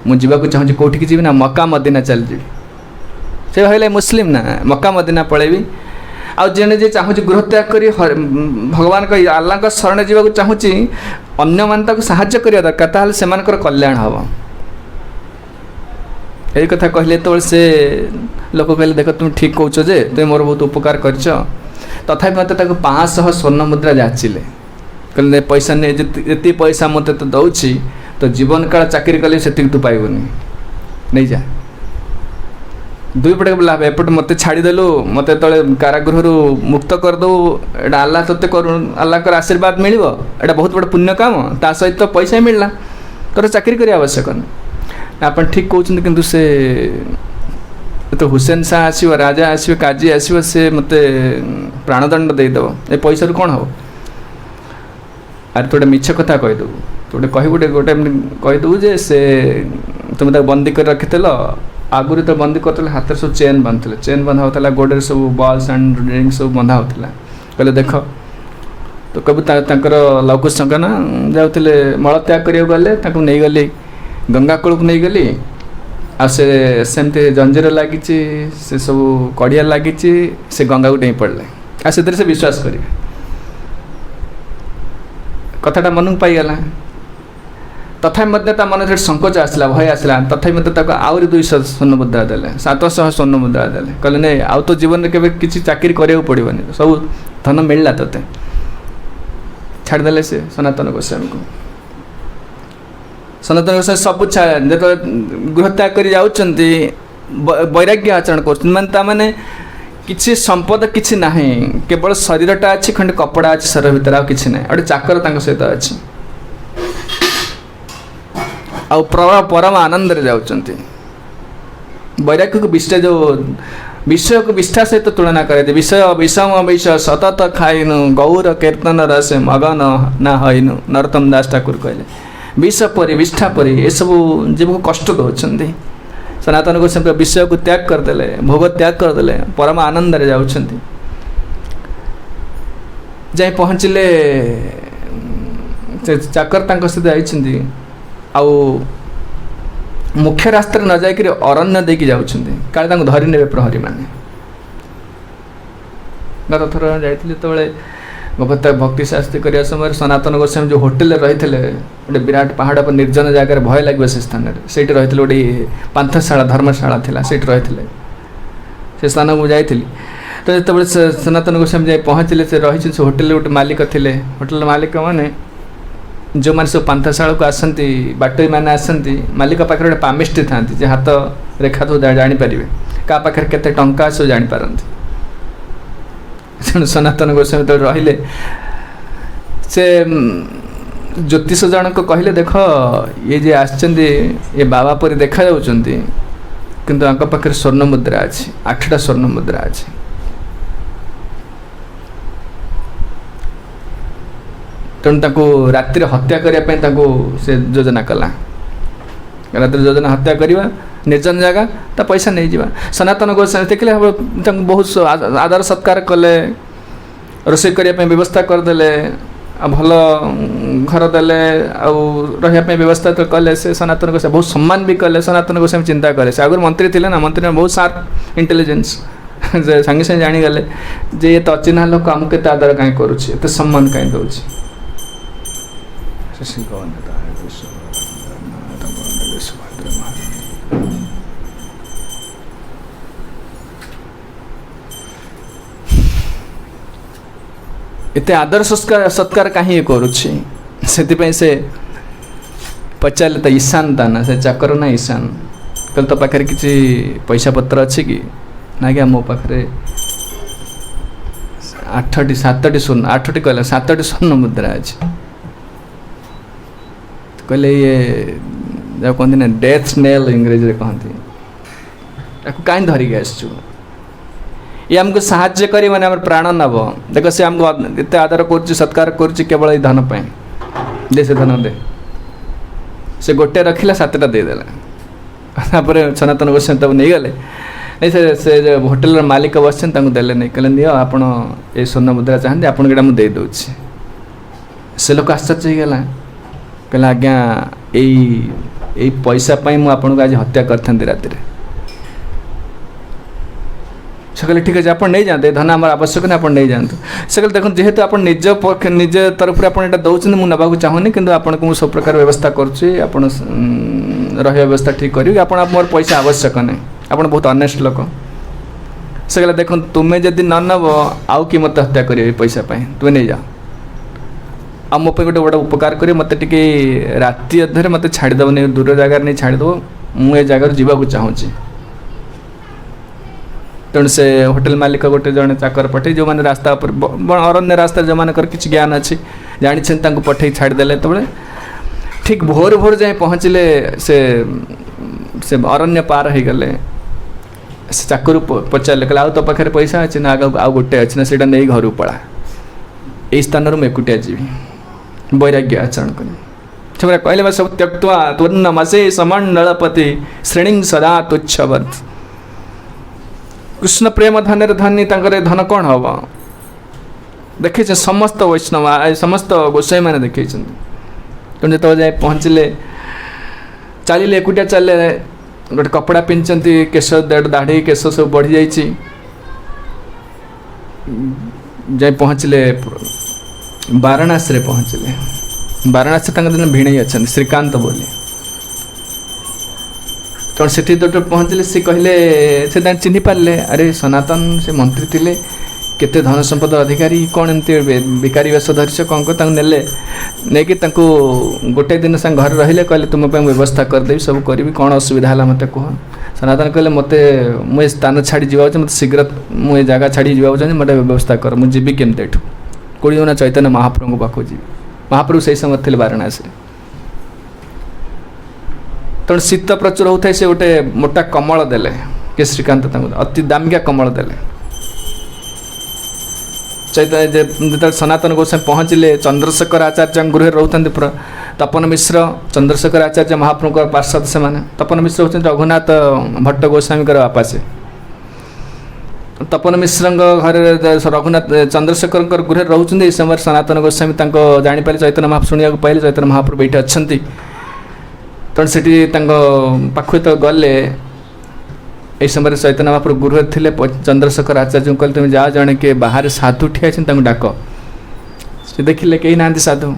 मुझे चाहूँ कौटी जी ना मक्का मदीना चल जी से कहले मुस्लिम ना मक्का मदीना पलैबी आउ जेने जे चाहूँ गृह त्याग कर भगवान का अल्लाह शरण जावाक चाहूँ अन्य मान साहाय्य करवा दरकार ताहले सेमानकर कल्याण हम यही कथा कहले तो से लोक कहले देख तुम ठीक कौच जे तुम मोर बहुत उपकार कर तथा मत 500 स्वर्ण मुद्रा जाचिले कहले पैसा नहीं ये पैसा मत तो दौची तो जीवन काल चाकरी कले से तू पाइबनी नहीं जा दुई पटे लाभ एपटे मत छाड़देलु मत तले कारागृह मुक्त करदे एटा आल्ला ते आल्ला आशीर्वाद मिल एटा बहुत बड़ा पुण्य काम ता सहित तो पैसा मिलला तोर चाकरी करने आवश्यक आप ठीक कहते किंतु से तो हुसैन शाह आसो राजा आसो काजी आसो से मत प्राणदंड देदेव ए पैसा कौन हम अरे तो मिछ कथा कहीदेव तो कह गोटे कहीदेव जे से तुम बंदी कर रखी आगुरी तो बंदी करते हाथ सब चेन बांधुले चेन बंधा होता गोड़े सब बल्स एंड रिंग सब बंधा होता कहले देख तो कभी लघु संगना जाते मलत्याग करने गले नहीं गली गंगा कूल को नहीं गली आमती जंजीर लगी से सब कड़िया लगी से गंगा को डेई पड़े आ से विश्वास करेंगे कथाटा मन को पाईगला तथा मन संकोच आसला भय आसला तथा मत आहरी 200 स्वर्ण मुद्रा देले 700 स्वर्ण मुद्रा देले कहले नहीं आउ तो जीवन में केवे किसी चाकरी करिया पड़ोनी सब धन मिलला तोते छाड़देले से सनातन गोस्वामी को सनातन गोस्वामी सब जो गृह त्याग कर जाउछन्ति वैराग्य आचरण कर माने किसी संपद किसी ना केवल शरीरटा अच्छी खंड कपड़ा अच्छी शरीर भितर आ किसी ना गोटे चाकर सहित अच्छी आ परम आनंद रे जाउछन्ति वैराग्य को विष्टा जो विषय को विष्ठा सहित तुलना करे विषय विषम विषय सतत खाइनु गौर कीर्तन रस मगन ना हईनु नरोत्तम दास ठाकुर कहले विष परी विष्ठा परी ये सब जीव को कष्ट दौरान सनातन गोस्वामी विषय को त्याग करदे भोग त्याग करदे परम आनंद रे जाउछन्ति जाई पहुँचले चाकर तांको सहित आइछन्ति आउ मुख्य रास्ता न जाइक अरण्य देकी जाउछन्ति काले तांको धरि नेबे प्रहरी माने गत थर जाइथिले तबले गोपता भक्ति शास्त्री करिया समय सनातन गोस्वामी जो होटेल रही गोटे विराट पहाड़ पर निर्जन जगह भय लगे से स्थान से रही गोटे पांथशाला धर्मशाला थिला से रही से स्थान को जाइली तो जो सनातन गोस्वामी जाए पहुँचले से रही से होटेल गोटे मालिक थे होटेल मालिक मैंने जो मैंने सब पांथशाला को आसती बाटोई मैंने आसती मालिक पाखे गोटे पामिष्टी था हाथ रेखा तो जापर क्या पाखे केते टंका सब जापारती तेणु सनातन गोस्वामी तो रहिले से ज्योतिष जनक कहले देख ये जे आछन्ति ये बाबा परि देखा जाउछन्ति किंतु आंका पाखे स्वर्ण मुद्रा अछि 8टा स्वर्ण मुद्रा अछि तेणु ताको रात्रि हत्या करिया पे ताको से योजना कला रात्रि योजना हत्या करिवा निर्जन जगह ता पैसा नहीं जावा सनातन गोस्वामी देखले बहुत आदर सत्कार कले रोषे करने व्यवस्था करदे भल घर देले रही व्यवस्था तो कले से सनातन गोस्वामी बहुत सम्मान भी कले सनातन गोस्वामी चिंता करे से आगुरी मंत्री थे ना मंत्री बहुत सार्प इंटेलिजेंस संगे संगे जानीगले जे ये तो अचिन्हा लोक आमको एत आदर कहीं करुच्छे एत सम्मान कहीं दौर एते आदर सत्कार कहीं करुच्छे से पचारे तो ईशान था ना से चाकर ना ईशान कल तो पाखे किसी पैसा पत्र अच्छे कि ना क्या मो पाखे 7टी स्वर्ण 8टी कहला 7टी स्वर्ण मुद्रा अच्छे कहले ये जो कहते ना डेथ नेल इंग्रेजी कहती कहीं धरिक आसचु ये आमको साहाଯ୍य करी माने हमर प्राण नब देख से आमको एते आदर कर सत्कार कर केवल ये धन पाए दे से धन दे से गोटे रखिला 7टा देदेला सनातन गोस्वामी तब नहीं गले नहीं से जो होटेल मालिक बसन देले नहीं कहले दियो आपण ए स्वर्ण मुद्रा चाहते आपन गेटा मुझे देदे से लोक आश्चर्य होगा कहला आज्ञा यही पैसा पाई मुझे आपको आज हत्या करते राति से कहले ठीक है आप नहीं जाते धन आम आवश्यक नहीं आप नहीं जातु से कहले देखो जेहेतु आप निज निज तरफ आप दौरान मुझे नाक चाहूनी कि आपको सब प्रकार व्यवस्था करुँच व्यवस्था ठीक करी आप मोर पैसा आवश्यक नहीं आप बहुत अनेस्ट लोक से कहले देख तुम्हें जदि न नब आउ कि मत हत्या कर पैसा तुम्हें नहीं जाओ आ मो गोटे बड़ा उपकार कर मत टे राति अधे मत छाड़देव नहीं दूर जगार नहीं छाड़देव मुझे जगार जावाक चाहूँगी तेणु से होटेल मालिक गोटे जड़े चाकर पठे जो मैंने रास्ता पर अरण्य रास्ता जो मान किसी ज्ञान अच्छी जानी पठे छाड़देले तब ठीक भोर भोर जाए पहुँचले से अरण्य पार हो गले से चाकर पचारे कहले तो पाखे पैसा अच्छे ना आगे गोटे अच्छे ना से नहीं घर पड़ा यही स्थान मुझे एकुटिया जीवी वैराग्य आचरण कर कहले सब त्यक्त्वा त्वन्नमसे समंडलपति श्रेणी सदा तुच्छवत् कृष्ण प्रेम धन धनी धन कौन हम देखे समस्त वैष्णव समस्त गोसाई मैंने देखे तेणु जो जाए पहुँचले चलिए एकुटिया चलिए गोटे कपड़ा पिंधि केश दाढ़ी केश सब बढ़ी जाइए जाए पहुँचले वाराणसी रे पहुँचले वाराणसी दिन भिणई अच्छा श्रीकांत बोली तो से पहुँचले सी कहले से चिन्ह पारे अरे सनातन से मंत्री थे केते धन संपद अधिकारी कौन एमती भिकारी वेश धरिछ कौन को नेले नहीं कि गोटे दिन से घर रहिले कहले तुम व्यवस्था करदेवी सब करी कौन असुविधा है मत कह सनातन कहले मत मुझे स्थान छाड़ी जावा मत शीघ्र मुझे जगह छाड़ी जावा चाहिए मत व्यवस्था कर मुझे जीवी केमती एठू कोड़ी ना चैतन्य महाप्रभु पाखु जी महाप्रभु से समय थे वाराणसी तेणु शीत प्रचुर होता है से गोटे मोटा कमल देले के श्रीकांत अति दामिका कमल देले चैतन्य सनातन गोस्वामी पहुँचले चंद्रशेखर आचार्य गृह रोते पूरा तपन मिश्र चंद्रशेखर आचार्य महाप्रभु पार्षद से तपन मिश्र होती रघुनाथ भट्ट गोस्वामी बापा से तपन मिश्र घर रघुनाथ चंद्रशेखर गृह रोचे समय सनातन गोस्वामी जापारे चैतन्य महाप्रभु शुणा पाइले चैतन्य महाप्रभु ये अच्छा तेणु से पाखु तो गले यही समय चैतन्य महाप्रभु गृह थे चंद्रशेखर आचार्य कहले तुम जा जड़े किए बाहर साधु ठिया डाक से देखिले कहीं ना साधु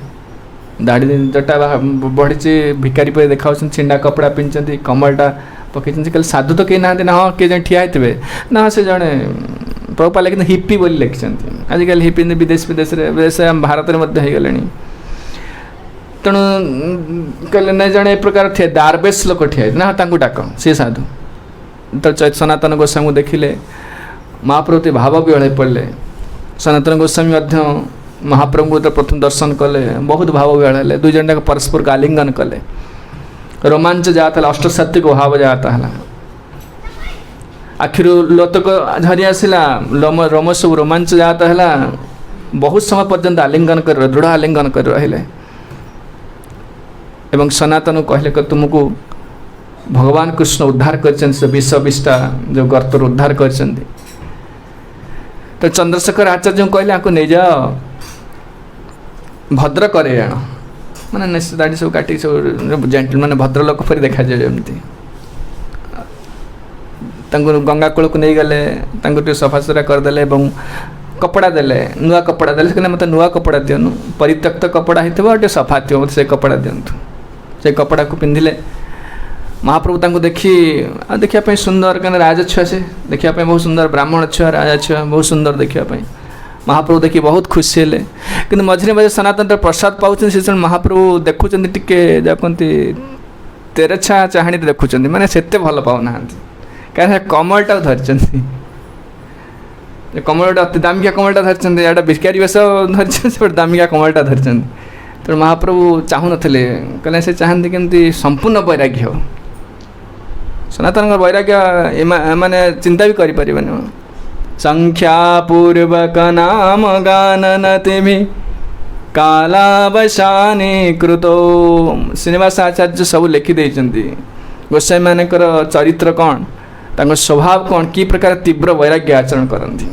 दाढ़ी जटा बढ़ी भिकारी पर देखा छिंडा कपड़ा पिंधि कमलटा पकई कल साधु तो कहीं ना हाँ किए जन ठिया होते ना से जड़े प्रभुपाद लिखते हिप्पी बोली लिखिं आजिकल हिप्पी विदेश विदेश भारत में गले तेणु कहले नहीं जड़े एक प्रकार थे दारबेश लोक ठिया ना डाक सी साधु तो सनातन गोस्वामी देखिले महाप्रभु भाव विहल पड़े सनातन गोस्वामी महाप्रभु तो प्रथम दर्शन कले बहुत भाव विहल दुई जन जाक परस्पर को आलिंगन कले रोमांच जाता है अष्टसात्विक भाव जाता है आखिर लोतक झरी आसला रोम सब रोमांच जाता है बहुत समय पर्यंत आलिंगन कर दृढ़ आलिंगन कर रहिले एवं सनातन कहले कि तुमको भगवान कृष्ण उद्धार कर विष विष्टा जो गर्तर उद्धार कर तो चंद्रशेखर आचार्य कहले आपको नहीं जा भद्र करे आण माने निश्चित दाढ़ी सब काटी सब जेंटलमैन भद्र लोक पर देखा जाए जमती गंगा कूल को नहीं गले सफासुरा करदे कपड़ा देले नुआ कपड़ा देले कहले मत नुआ कपड़ा दियनु परित्यक्त कपड़ा होते सफा थो से कपड़ा दिंतु से कपड़ा को पिंधिले महाप्रभु तांको देखा सुंदर क्या राजछुआ से देखा बहुत सुंदर ब्राह्मण छुआ राजा छुआ बहुत सुंदर देखापी महाप्रभु देखी बहुत खुशी हेले कि मझे मझे सनातन प्रसाद पाँच से महाप्रभु देखुं टे कहते तेरछा चाहाणी देखुं माने से भल पाऊना क्या कमलटा धरी कमलटा अति दामिका कमलटा धरी यहाँ भिकारी वेश धरी दामिका कमलटा धरी तेणु महाप्रभु चाहून कहले से चाहती केमती संपूर्ण वैराग्य हो सनातन वैराग्य माने चिंता भी करें संख्या पूर्वक नाम गानन तिमि कालावशानी कृतो श्रीनिवास आचार्य सब लिखिदे गोसाई मानकर चरित्र कौन तांको स्वभाव कौन कि प्रकार तीव्र वैराग्य आचरण करती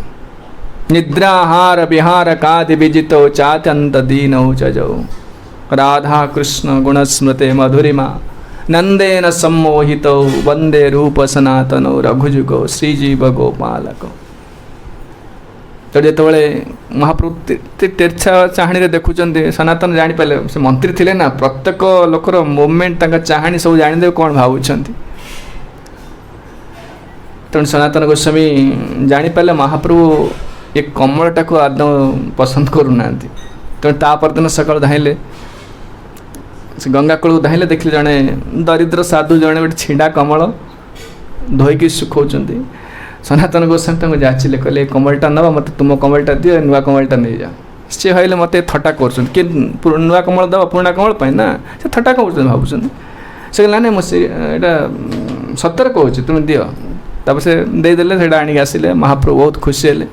निद्राहार विहार कादि विजितो चात्यंत दीनौ चजौ राधा कृष्ण गुणस्मृते मधुरिमा नंदेन सम्मोहित वंदे रूप सनातनो रघुजुगो श्रीजीव गोपालक तो जिते महाप्रभु तेरछा चाहाणी देखुं सनातन जापारे से मंत्री थे ना प्रत्येक लोकर मुवमेंट चाहाणी सब जाणीदे कौन भावुं तेणु सनातन गोस्वामी जापारे महाप्रभु ये कमलटा को आदौ पसंद करूना तेणु तापरदिन सकाल धाइले से गंगा कूल धाइले देखिले जड़े दरिद्र साधु जड़े गोटे छिंडा कमल धोईकी सुखौं सनातन गोस्वामी जाचिले कहले कमलटा नवा मत तुम कमलटा दियो नुआ कमलटा नहीं जा सी कहले मत थट्टा कर नुआ कमल दवा पुराणा कमल पाए ना से थट्टा कर भावुं से कहला नहीं मुझे यहाँ सतर कहूँ तुम दियो तब से देदेले से आनिक आसिले महाप्रभु बहुत खुशी हेले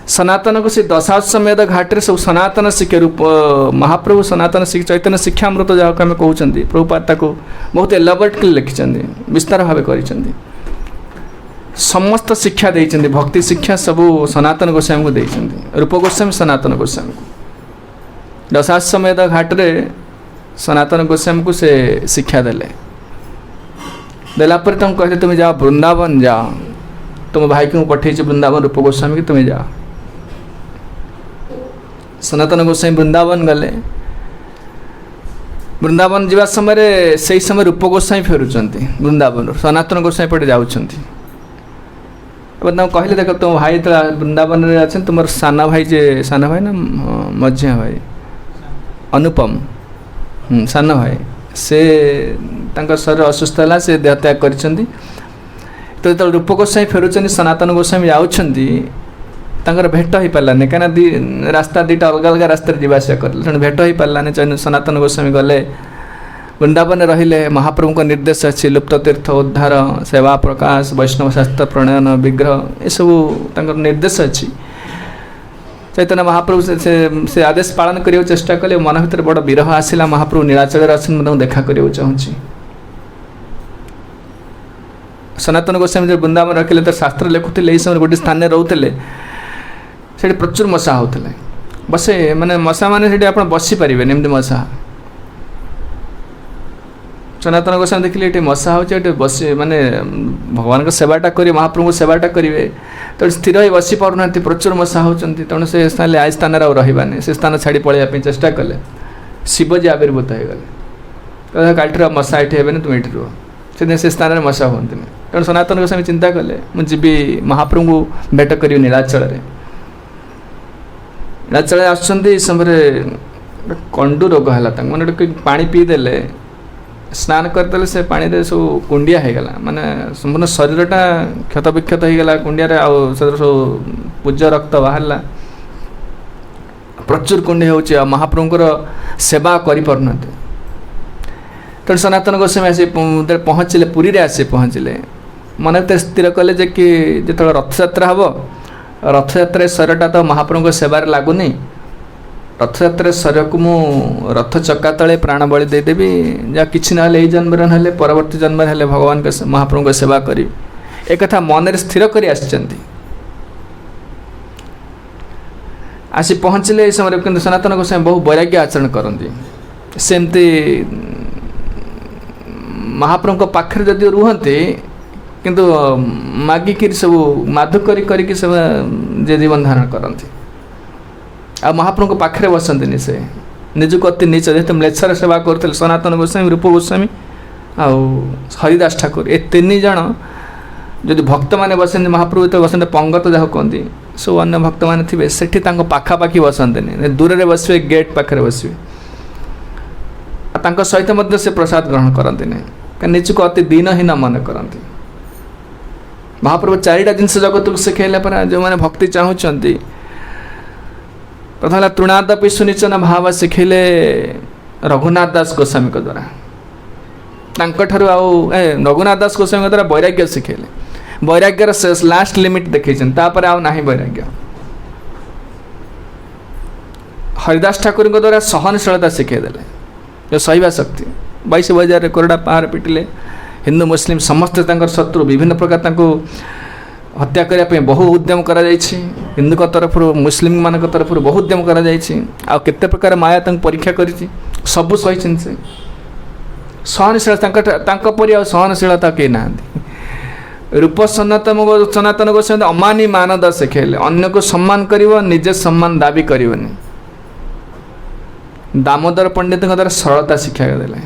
सनातन को से दशाश्वमेध घाटे सब सनातन शिक्षा रूप महाप्रभु सनातन चैतन्य शिक्षामृत जहाँ आम कहते प्रभुपाद को बहुत एलाबोरेट लिखिं विस्तार भाव कर समस्त शिक्षा देते भक्ति शिक्षा सबू सनातन गोस्वामी को देते रूप गोस्वामी सनातन गोस्वामी को दशाश्वमेध घाटे सनातन गोस्वामी को से शिक्षा देले देलापर तुम कहते तुम जाओ वृंदावन जाओ तुम भाई को पठे वृंदावन रूप गोस्वामी की तुम्हें जाओ सनातन गोस्वामी वृंदावन गले वृंदावन जावा समय से समय रूप गोस्वामी फेरुंट वृंदावन सनातन गोस्वामी पटे जाऊँच कहले देख तुम भाई तो वृंदावन में अच्छे तुम साना भाई ना मझिया भाई अनुपम साना भाई से शरीर असुस्थ है से देह त्याग कर तो जो रूप गोस्वामी फेरुंट सनातन गोस्वामी जाऊँच भेट हो पारानी कहीं रास्ता दुटा अलग अलग रास्ता जावास कर भेट हो पारानी सनातन गोस्वामी गले वृंदावन रहिले महाप्रभु को निर्देश अच्छी लुप्त तीर्थ उद्धार सेवा प्रकाश वैष्णव शास्त्र प्रणयन विग्रह ये सब निर्देश अच्छी चैतन्य महाप्रभु से आदेश पालन करने चेष्टा कले मन भर बड़ विरह आसला महाप्रभु नीलाचल अच्छे देखा करने चाहूँगी सनातन गोस्वामी जो वृंदावन रखिले तो शास्त्र लिखुले यही समय गोटे स्थान रोते से प्रचुर मशा होते बसे माने मशा मैंने आप बसी पारे एमती मशा सनातन गोस्वामी देखिले ये मशा हो बसी माने भगवान को सेवाटा करेंगे महाप्रभु को सेवाटा करेंगे तो स्थिर ही बसी पारना प्रचुर मशा होती तेणु से स्थान आई स्थान रही से स्थान छाड़ी पलैया चेष्टा कले शिवजी आविर्भूत हो गले काठी मशा ये हे तुम ये रुह से स्थान में मशा हमें तेणु सनातन गोस्वामी चिंता कले मुझे महाप्रभु को भेट करी नीलाचल नीलाचल आसुँच समय कंडू रोग है मैंने पा पीदेले स्नान करदे से पानी रे सब कुंडिया हो गला माने संपूर्ण शरीरटा क्षत विक्षत हो गला कुंडिया सब पूज्य रक्त बाहरला प्रचुर कुंडी हो महाप्रभुंर सेवा कर तेणु सनातन गोस्वामी आसी पहुँचले पुरी रे आसी पहुँचले मन स्थिर कले कि जो रथयात्रा हम रथयात्रा शरीरटा तो महाप्रभु सेवार लगुनि रथयात्रा शरीर को मु रथ चक्का तले प्राण बलि देदेवी जहाँ कि ना जन्म ना परवर्ती जन्म हेल्ले भगवान के महाप्रभु को सेवा करी एक कथा मन स्थिर कर आसी पहुँचले इस समय कि सनातन गोस्वामी बहु वैराग्य आचरण करती सेमती महाप्रभु पाखे जदि रुहते किंतु मागिक सब माधु करके सब जीवन धारण करती आ महाप्रभु पाखे बसती से निजक अति नीच जेहेतु म्लेच्छर सेवा करते सनातन गोस्वामी रूप गोस्वामी आउ हरिदास ठाकुर ये तीन जन जदि भक्त मैंने बसते महाप्रभु तो बसते पंगत जहाँ कहती सब अन्य भक्त मैंने थे से पाखापाखि बसते दूर में बसवे गेट पाखे बसवे सहित से प्रसाद ग्रहण करते निजक अति दीनहीन मन करती महाप्रभु चारिटा जिनस जगत को शिखेला पर जो मैंने भक्ति चाहूँगी प्रथम तृणादपि सुनिचन भाव शिखेले रघुनाथ दास गोस्वामी द्वारा रघुनाथ दास गोस्वामी द्वारा वैराग्य शिखेले वैराग्यर लास्ट लिमिट देखी ना वैराग्य हरिदास ठाकुर द्वारा सहनशीलता शिखेदेले जो सहिबा शक्ति 22,000 कोरडा पहाड़ पिटिले हिंदू मुस्लिम समस्ते शत्रु विभिन्न प्रकार हत्या करने बहु उद्यम कर हिंदू तरफ मुस्लिम मान तरफ बहु उद्यम कर केते प्रकार माया परीक्षा कर सबू सही से सहनशीलता परी सहनशीलता कहीं ना रूप सनातन गोस्वामी अमानी मानद शिखेले अन्य को सम्मान कर निजे सम्मान दाबी करनी दामोदर पंडित द्वारा सरलता शिक्षा देले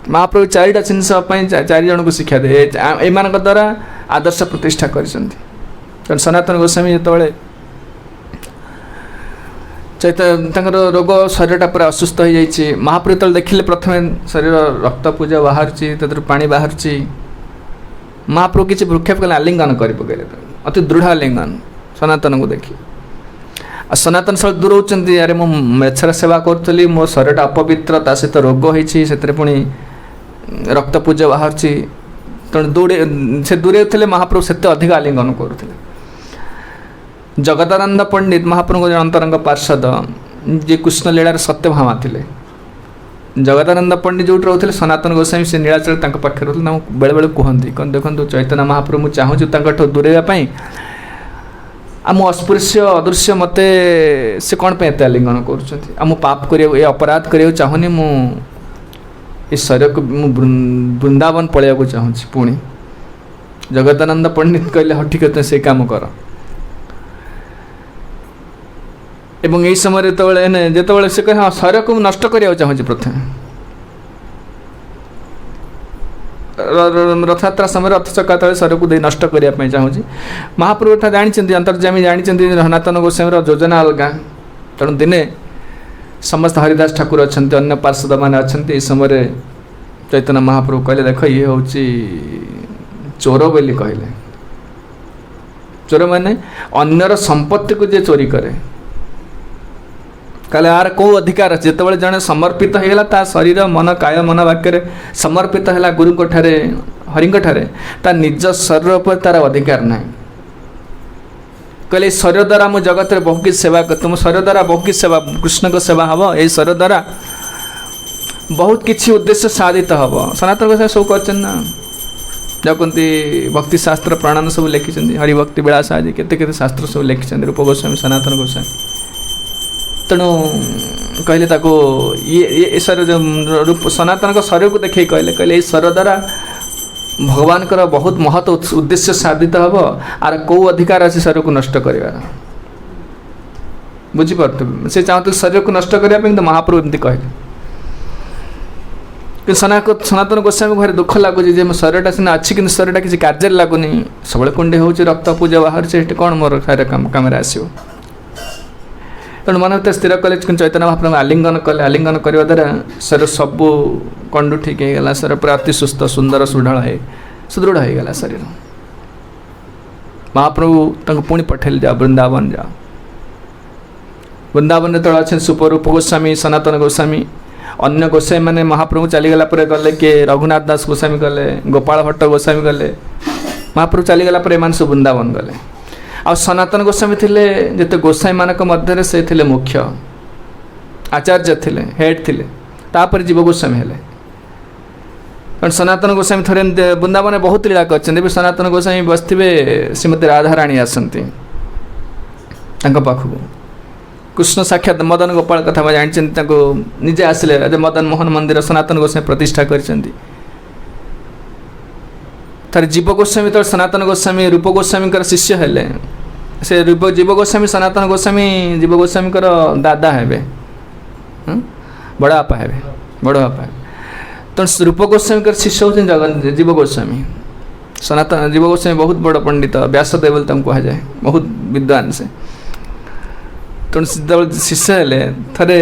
महाप्रभु चारिटा जिनस चार जन को शिक्षा दे एम द्वारा आदर्श प्रतिष्ठा कर सनातन गोस्वामी जो चैतन्य रोग शरीरटा पूरा असुस्थ हो जाइए महाप्रभु जो देखिले प्रथम शरीर रक्त पूजा बाहर पानी बाहर महाप्रभु किसी भ्रूक्षेप कले आलिंगन कर पकड़े अति दृढ़ आलिंगन सनातन को देखी आ सनातन सब दूर होती अरे मु मेछर सेवा करी मो शरीरटा अपवित्र सहित रोग होती से पुणी रक्त पूजा बाहर तेणु दूरे से दूरे थे महाप्रभु से अधिक आलिंगन करुले जगदानंद पंडित महाप्रभु अंतरंग पार्षद जी कृष्ण लीलार सत्यभामा थे जगदानंद पंडित जो रोते सनातन गोस्वामी से नीलाचल पाखे रोते बेले बेले कहते कौन देखो चैतन्य महाप्रभु चाहूँ दूरेवाई आम अस्पृश्य अदृश्य मत से कौन पे एत आलिंगन कर पाप कर अपराध करा चाहूनी मु इस शरीर को वृंदावन पलैया चाहूँ पुणी जगदानंद पंडित कहले हाँ ठीक है से काम कर एवं यही समय जो से कहे हाँ शरीर को नष्ट करने चाहूँ प्रथम रथयात्रा समय रथ चक्का तले शरीर को नष्ट करने चाहूँगी। महाप्रभु एटा जानते अंतर्जामी जानते सनातन गोस्वामी योजना अलग तेणु दिने समस्त हरिदास ठाकुर अच्छा अन्य पार्षद मैंने अच्छा समय चैतन्य महाप्रभु कहले देख ये हूँ चोर बोली कहले। चोर माने अन्यर संपत्ति को जे चोरी करे कहले यार कौ अधिकार अच्छे जिते जड़े समर्पित होगा ता शरीर मन काय मन वाक्य समर्पित है गुरु ठारे हरिंग ठारे ता निज शरीर पर तार अधिकार ना। कहले शरीर द्वारा मु जगत में बहुत किसी सेवा कर तुम शरीर द्वारा बहुत किसी सेवा कृष्ण को सेवा हम ये शरीर द्वारा बहुत किसी उद्देश्य साधित हम। सनातन गोसाई सब कर जगती भक्ति शास्त्र प्राणान सब लिखिं हरिभक्ति विलास आदि केते शास्त्र सब लिखिं रूप गोस्वामी सनातन गोस्वामी। तेणु कहले ताको ये शरीर जो रूप सनातन को शरीर को देखे कहले कहले ये शरीर द्वारा भगवान का बहुत महत उद्देश्य साधित हम आर कौ अधिकार अच्छे शरीर को नष्ट कर बुझीपार से चाहते शरीर को नष्ट करने तो महाप्रभु एमती कहले कि सनातन गोस्वामी घर दुख लगुच शरीरटा सीना अच्छी कि शरीरटा किसी कार्य लगुनि सब कुंडे हो रक्त पूजा बाहर से कौन मोर खार कम आसो। तेणु मन भर स्थिर कले चैतन्य महाप्रभु आलिंगन कले आलिंगन करने द्वारा शरीर सबू कंडु ठीक होगा शरीर पूरा अति सुस्थ सुंदर सुदृढ़ होगा शरीर। महाप्रभु पुणी पठेल जाओ वृंदावन जाओ। वृंदावन जो अच्छे सुपरूप गोस्वामी सनातन गोस्वामी अन्य गोसाई मैंने महाप्रभु चलीगला गले किए रघुनाथ दास गोस्वामी गले गोपाल भट्ट गोस्वामी गले महाप्रभु चलीगला एम सब वृंदावन गले। आ सनातन गोस्वामी थिले जिते गोसाई मानक मध्य से थिले मुख्य आचार्य थिले हेड थिले तापर जीव गोस्वामी हेले। कारण सनातन गोस्वामी थोड़े वृंदावन बहुत लीला कर सनातन गोस्वामी बसवे श्रीमती राधाराणी आसती पाखक कृष्ण साक्षात मदन गोपाल कथा जानते निजे आसिले मदन मोहन मंदिर सनातन गोस्वामी प्रतिष्ठा करछंती। थारे जीव गोस्वामी तो सनातन गोस्वामी रूप गोस्वामी शिष्य हेले से जीव गोस्वामी सनातन गोस्वामी जीव गोस्वामी दादा हेबे बड़ा आपा हेबे बड़ आपा तो रूप गोस्वामी शिष्य होते जगन जीव गोस्वामी सनातन जीव गोस्वामी बहुत बड़ पंडित व्यासदेव बोली कह जाए बहुत विद्वान से। तेणु जो शिष्य हेले थे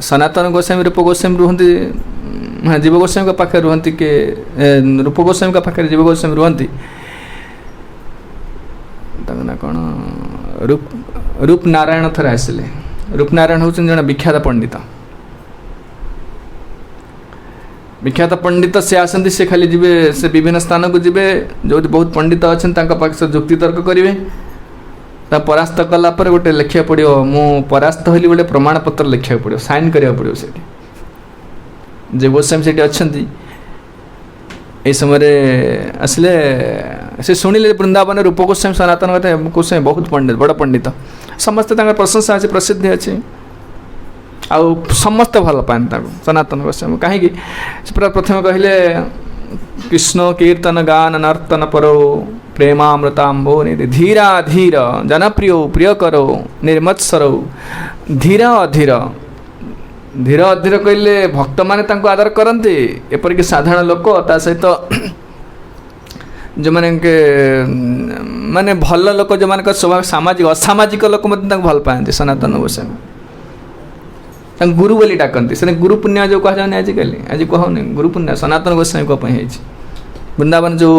सनातन गोस्वामी रूप गोस्वामी रुहति हाँ जीव गोस्वामी पाखे रुहति के रूप गोस्वामी पाखे जीव गोस्वामी रुहति ना कौन रूप नारायण थे आसिले। रूप नारायण हूँ जन विख्यात पंडित विख्यात पंडित से आसती से खाली जी से विभिन्न स्थान को जी जो बहुत पंडित अच्छा पाखे से जुक्ति तर्क करेंगे परास्त कलापर गोटे लिखा पड़ो मु परास्त हली गोटे प्रमाण पत्र लिखा पड़ो साइन करा पड़ो से जो गोस्वामी से अच्छा ये समय आसिले से शुणिले वृंदावन रूप गोस्वामी सनातन कथा गोस्वामी बहुत पंडित बड़ पंडित समस्त प्रशंसा अच्छी प्रसिद्धि अच्छी आउ समस्त भल पाते सनातन गोस्वामी कहीं प्रथम कहले कृष्ण कीर्तन गान नर्तन परो प्रेमामृतांबो निधि धीरा धीर जनप्रिय प्रिय करो निर्मत्सरो धीरा अधीर धीर अधीर कहले भक्त माने आदर करते एपरिक साधारण लोक ता सहित जो माने माने भल लोक जो मान स्वभाव सामाजिक असामाजिक लोक भल पाते सनातन गोस्वामी गुरु बोली डाकती से गुरु पुण्य जो कह जाने आजिकल आज कहूनी गुरु पुण्य सनातन गोस्वामी कहीं वृंदावन जो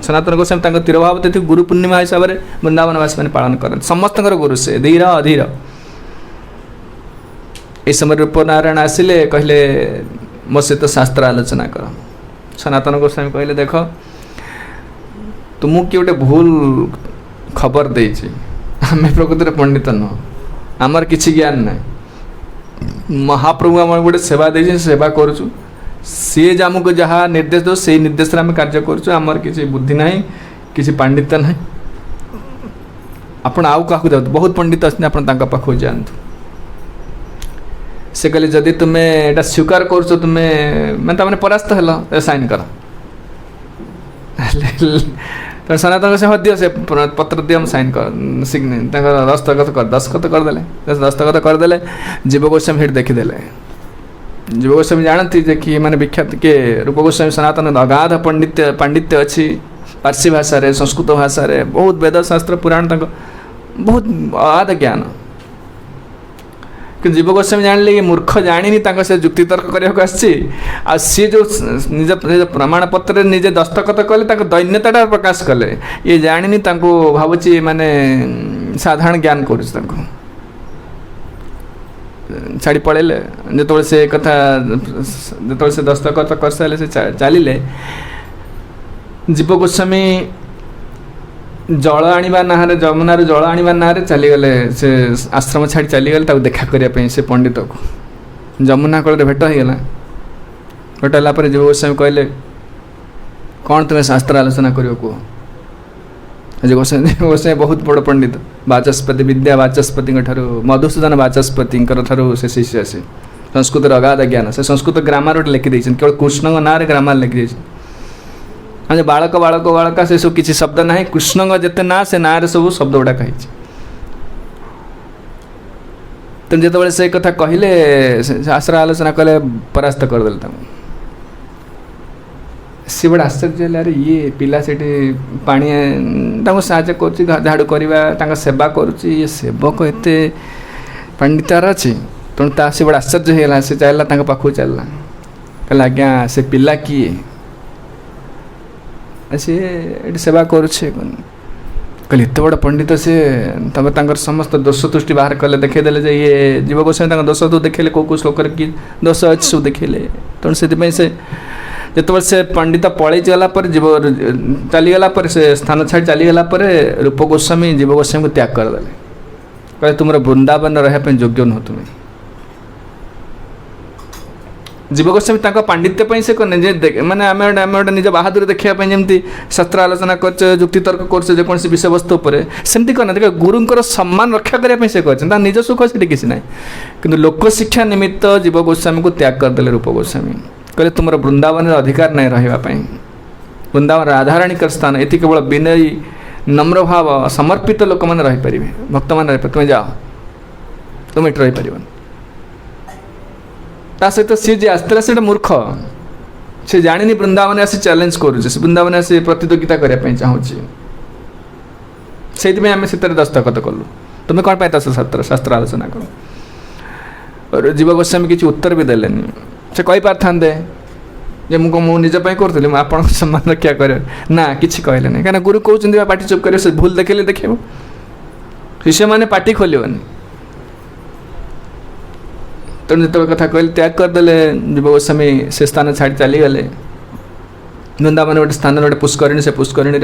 सनातन गोस्वामी तिरभाव तिथि गुरु पूर्णिमा हिसाब से वृंदावनवासी मैंने पालन करते समस्त गुरु से धीर अधीर। इस समय रूप नारायण आसिले कहले मो सहित शास्त्र आलोचना कर। सनातन गोस्वामी कहले देख तुमको किए गोटे भूल खबर देछि आम प्रकृति पंडित नुह आमर किसी ज्ञान ना महाप्रभु आम गोटे सेवा दे सेवा करुचु सी आमको जहाँ निर्देश दो से निर्देश आम कार्य करमर किसी बुद्धि ना किसी पांडित्य ना आपण आउ क्या जातु बहुत पंडित अच्छे पाखक जातु से कहले जदि तुम्हें एटा स्वीकार कर तुम्हें मैं परास्त है साइन कर तो सनातन से दियो से पत्र दियो हम साइन कर दस्तखत करदे दस्तखत करदे जीव गोस्वामी हिट देखीदे जीव गोस्वामी जानती जे कि मैंने विख्यात के रूप गोस्वामी सनातन अगाध पांडित्य अच्छी पारसी भाषा रे संस्कृत भाषा रे बहुत वेद शास्त्र पुराण तक बहुत अगाध ज्ञान कि जीव गोस्वामी जानले ये मूर्ख जानी से जुक्ति तर्क करने आ सी जो निज प्रमाण पत्र निजे दस्तखत कले दैन्यता प्रकाश कले ये जानी भावुची माने साधारण ज्ञान कर छाड़ी पड़े जो से कथा जो से दस्तखत कर सारे से चलिए जीव गोस्वामी जल आनिबा नारे जमुनार जल आनिबा नारे चलीगले से आश्रम छाड़ी चलीगले देखा करने से पंडित को जमुना कूल भेट होगा भेट है जीव गोस्वामी कहले कौन तुम्हें शास्त्र आलोचना कर कह जीव गोस्वामी बहुत बड़ पंडित वाचस्पति विद्या वाचस्पति मधुसूदन वाचस्पति से शिष्य से संस्कृत अगाध ज्ञान से संस्कृत ग्रामर गोटे लिखिदे केवल कृष्ण ना ग्रामर लिखिदे हाँ बालक बालक बालक से सब किसी शब्द ना कृष्ण जिते ना से ना रे सब शब्द गुड़ाक तो जो से कथा कहले शास्त्र आलोचना कले परास्त करदे सी बड़ा आश्चर्य अरे ये पिला से पानी साहय कर झाड़ू करवा सेवा करुच्ची सेवक एत पंडितार अच्छी तेणु सी बड़ा आश्चर्य होगा से चलला पाखु चलला कहला आज्ञा से पिला किए सी ये सेवा करुचे कहले एत बड़ पंडित से तब समस्त दोष तुष्टि बाहर कले देखदेले जे ये जीव गोस्वामी दोष तो देखेले कौ श्लोक कि दोष अच्छी सब देखेले तेणु से जो से पंडित पलि गला जीव चलीगला से स्थान छाड़ी चलीगला रूप गोस्वामी जीव गोस्वामी को त्याग करदे कहले तुम वृंदावन रहा योग्य नुह तुम्हें जीव गोस्वामी पांडित्य से कहने माने आम गोटे निज बहादुर देखापी जमी शास्त्र आलोचना कर जुक्ति तर्क कर जेकोसी विषय वस्तु सेमती कहना गुरुंर सम्मान रक्षा करने से कहते निज सुख से किसी ना कि लोक शिक्षा निमित्त जीव गोस्वामी को त्याग करदे रूप गोस्वामी कहले तुम वृंदावन अधिकार नहीं रही वृंदावन राधाराणी स्थान ये केवल विनयी नम्र भाव समर्पित लोक मैंने रहीपर भक्त मैंने तुम्हें जाओ तुम ये रहीपर ता सहित सी जी आसला से मूर्ख से जानी वृंदावन आसी चैलेंज करुचे वृंदावन आसी प्रतियोगिता करने चाहूँगी से आम से दस्तखत कलु तुम्हें कौन पाई शास्त्र आलोचना कर जीव गोस्वामी किसी उत्तर भी देलेनी से कही पारे जे मुझे निजपाई करी आप सम्मान रक्षा कर ना कि कहले नहीं कहीं गुरु कहते पार्टी चुप कर भूल देखे देखे शिष्य मैंने पार्टी खोलनी तेणु जो कथा कहले त्याग करदे जीव गोस्वामी से स्थान छाड़ी चलीगले वृंदावन गोटे स्थान गोटे पुष्करिणी से पुष्करिणी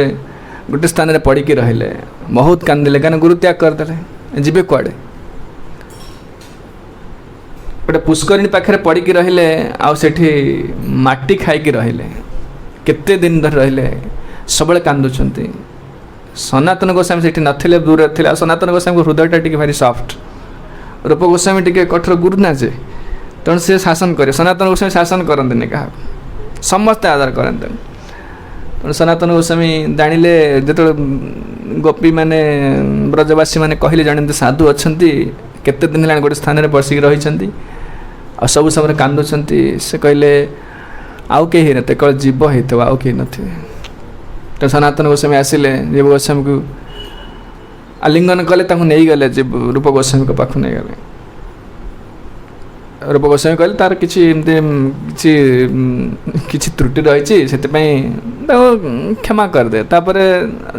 गोटे स्थान पड़ी रहिले बहुत कांदिले कहीं गुरु त्याग करदे जीवे कुआड़े गोटे पुष्करिणी पाखे पड़ी रहिले आठी माटी खाई रहिले केते दिन धर रहिले सब कांदुंट सनातन गोस्वामी से नथिले दूर थे सनातन गोस्वामी हृदयटा टी भारी सॉफ्ट रूप गोस्वामी टी कठोर गुरु ना जे तेणु से शासन करे सनातन गोस्वामी शासन करते क्या समस्ते आदर करते तेणु सनातन गोस्वामी जानिले जो गोपी माने ब्रजवासी माने कहले जन साधु अच्छा केते दिन है गोटे स्थान में बसिक रही आ सब समय कांदुंट से कहले आउ कहीं ना केवल जीव होता आउ कहीं नथे तो सनातन गोस्वामी आसिले जीव गोस्वामी को आलिंगन कले नहीं गले रूप गोस्वामी को पाख नहीं गले रूप गोस्वामी कहले तार किसी त्रुटि रही से क्षमा करदे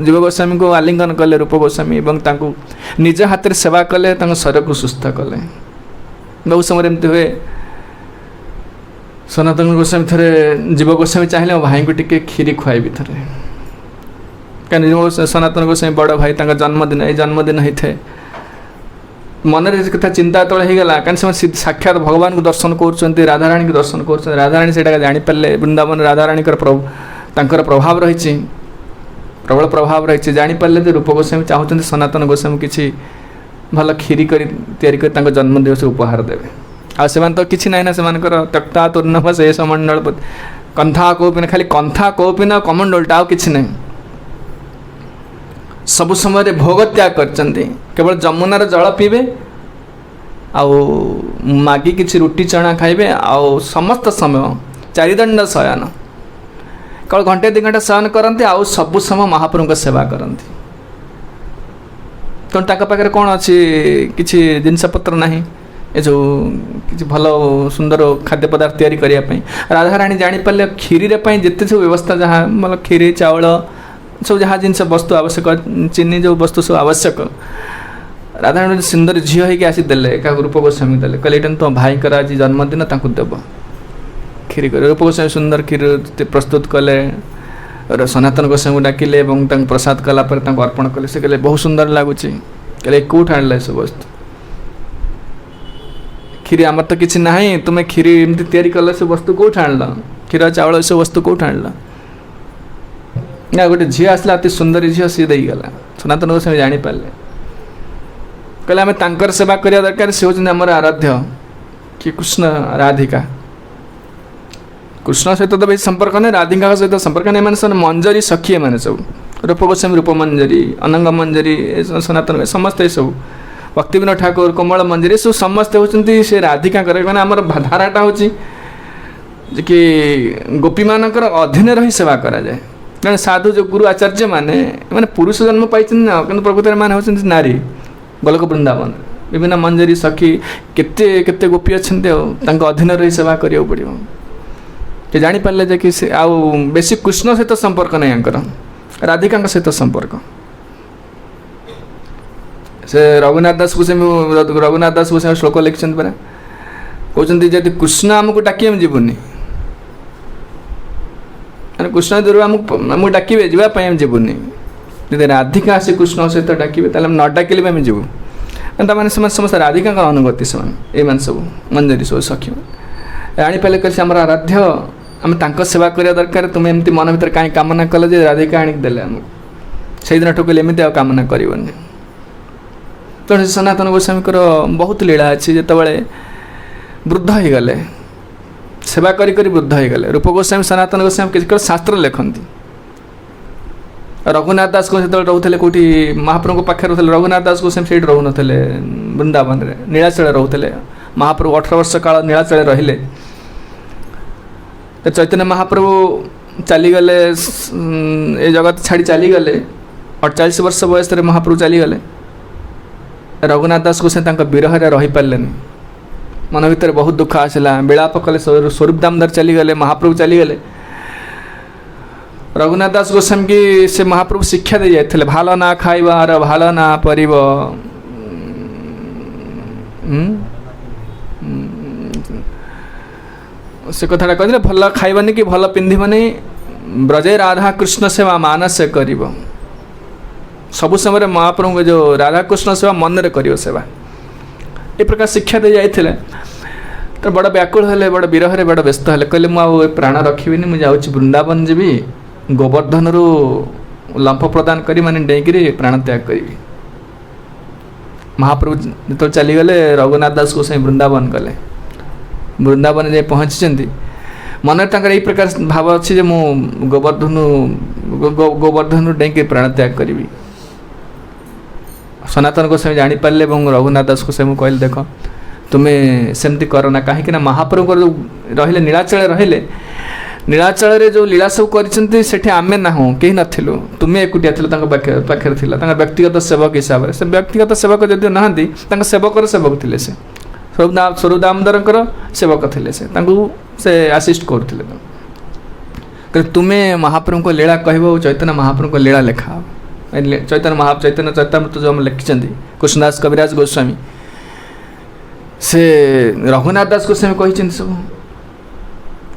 जीव गोस्वामी को आलिंगन कले रूप गोस्वामी और निज हाथ में सेवा कले शरीर को सुस्थ कले बहुत समय एमती हुए सनातन गोस्वामी थे जीव गोस्वामी चाहिए मो भाई को टिके खीरी खुआबी थे कहीं सनातन गोस्वामी बड़ भाई जन्मदिन ये जन्मदिन होता है मन कथा चिंता तो होगा कहीं साक्षात भगवान को दर्शन कर राधाराणी को दर्शन कर राधाराणी से जापारे वृंदावन राधाराणी प्रभाव रही प्रबल प्रभाव रही जापारे रूप गोस्वामी चाहते सनातन गोस्वामी किसी भल खीरी कर जन्म दिवस उपहार देवे आ तो किसी ना ना से त्यक्ता तूर्णभ से समंडल कंथा कौपिन खाली कंथा कौपिन कमंडलटा आ कि ना सब समय भोग त्याग कर केवल जमुनार जल पीबे आउ मागी किसी रुटी चना खाइबे आउ समस्त समय चारिदंड शयन केवल घंटे 2 घंटा शयन करते आउ सबु समय महाप्रभु को सेवा करती कौन ताक पाखे कौन अच्छी किसी जिनस पत्र ना ये जो किसी भल सुंदर खाद्य पदार्थ तैयारी करने राधाराणी जापारे खीरी जिते सब व्यवस्था जहाँ मतलब खीरी चावल सब जहाँ जिन वस्तु आवश्यक चीनी जो वस्तु सब आवश्यक राधाराणी सुंदर झील होगी आसीदे क्या रूप गोस्वामी देले कहले ये तो भाई आज जन्मदिन देव खीरी कर रूप गोस्वामी सुंदर खीर प्रस्तुत कले सनातन गोस्वामी को डाकिले प्रसाद कलापर अर्पण कले से कहले बहुत सुंदर लगुच कहले कौट आने सब वस्तु खीरी आमर तो किसी ना तुम्हें खीरी एमती तैयारी कल से वस्तु कौट आन क्षीर चावल सब वस्तु कौट आन ना गोटे झी आसला अति सुंदर झील सी देगला सनातन गोस्वामी जापारे कहले आम तांकर सेवा करने दरकार से होती आमर आराध्य कि कृष्ण राधिका कृष्ण सहित तो बेस संपर्क नहीं राधिका सहित संपर्क नहीं मैंने सब मंजरी सखी मैंने सब रूप गोस्वामी रूप मंजरी अनंग मंजरी सनातन समस्ते सब भक्ति विनोद ठाकुर कोमल मंजरी सब समस्ते होती से राधिका मैंने आम धाराटा हूँ कि गोपी मानकर अधीन रही सेवा कराए कारण साधु जो गुरु आचार्य मैंने मैंने पुरुष जन्म पाई ना कि प्रकृत मैंने होती नारी गोलक वृंदावन विभिन्न मंजरी सखी केते केते गोपी अच्छा अधीन रही सेवा करा पड़ो कि जापारे जे कि आउ बेसी कृष्ण सहित संपर्क नहीं आंकर राधिका सहित संपर्क से रघुनाथ दास गोस्वामी श्लोक लिखिं परा कहते जब कृष्ण आमको डाक जीवनी कृष्ण दूर आमको डाके जावाई जीवनी जब राधिका आसी कृष्ण सहित डाके न डाकिले भी जीवु मैंने समस्त राधिका अनुगति से सब मंजरी सब सखी जापारे कह आम आराध्य आम सेवा करने दरकार तुम्हें एमती मन भर कहीं कामना कल जे राधिका आणिक देले आमको से दिन ठोक एमती कामना करनी तेणु सनातन गोस्वामी बहुत लीला अच्छी जो वृद्ध हो गले सेवा करी वृद्ध हो गले रूप गोस्वामी सनातन गोस्वामी केवल शास्त्र लिखती रघुनाथ दास को जो रोते कौटी महाप्रभु को पाखे रोते रघुनाथ दास गोस्वामी से रोन थे वृंदावन में नीलाचल रोते महाप्रभु 18 वर्ष काल नीलाचल रहिले चैतन्य महाप्रभु चलीगले ये जगत छाड़ी चलीगले 48 वर्ष बयस महाप्रभु चलीगले रघुनाथ दास गोस्वामी विरह रही पारे मन भर बहुत दुख आसला विलाप कले स्वरूप दामोदर चलीगले महाप्रभु चलीगले रघुनाथ दास गोस्वामी की से महाप्रभु शिक्षा दे जाते भाल ना खाइबार भाल ना परिब से कथा कहते भल खाइबनी कि भल पिंधिबनी ब्रजे राधा कृष्ण सेवा मानस कर सबु समय महाप्रभु जो राधा कृष्ण सेवा मन रे करियो सेवा ए प्रकार शिक्षा दे जाइथिले तो बड़ व्याकुल हेले बड़ विरह रे बड़ व्यस्त हेले कहले मु प्राण रखिबिनी मु जाउछि वृंदावन जीवी गोवर्धन रु लंफ प्रदान करी माने डेगिरी प्राण त्याग करी महाप्रभु जो चलीगले रघुनाथ दास गोस्वामी वृंदावन गले वृंदावन जाए पहुँची मन यही प्रकार भाव अच्छी जे मु गोवर्धन डेंकी प्राण त्याग करी सनातन गोस्वामी जापारे रघुनाथ दास गोस्वामी कहले देख तुम्हें सेमती करना कहीं महाप्रभु रहिले नीलाचल रहिले नीलाचल जो लीला सब कर आमे ना कहीं नथिलु तुम्हें एकुटिया पाखे व्यक्तिगत सेवक हिसाब से व्यक्तिगत सेवक जदि नहांती सेवकर सेवक थे से स्वरूप दामोदर सेवक थे से आसिस्ट करते तुम्हें महाप्रभु को लीला कह चैतन्य महाप्रभु को लीला लेखा चैतन्य चैतन्य जो लिखिं कृष्णदास कविराज गोस्वामी से रघुनाथ दास गोस्वामी कही सब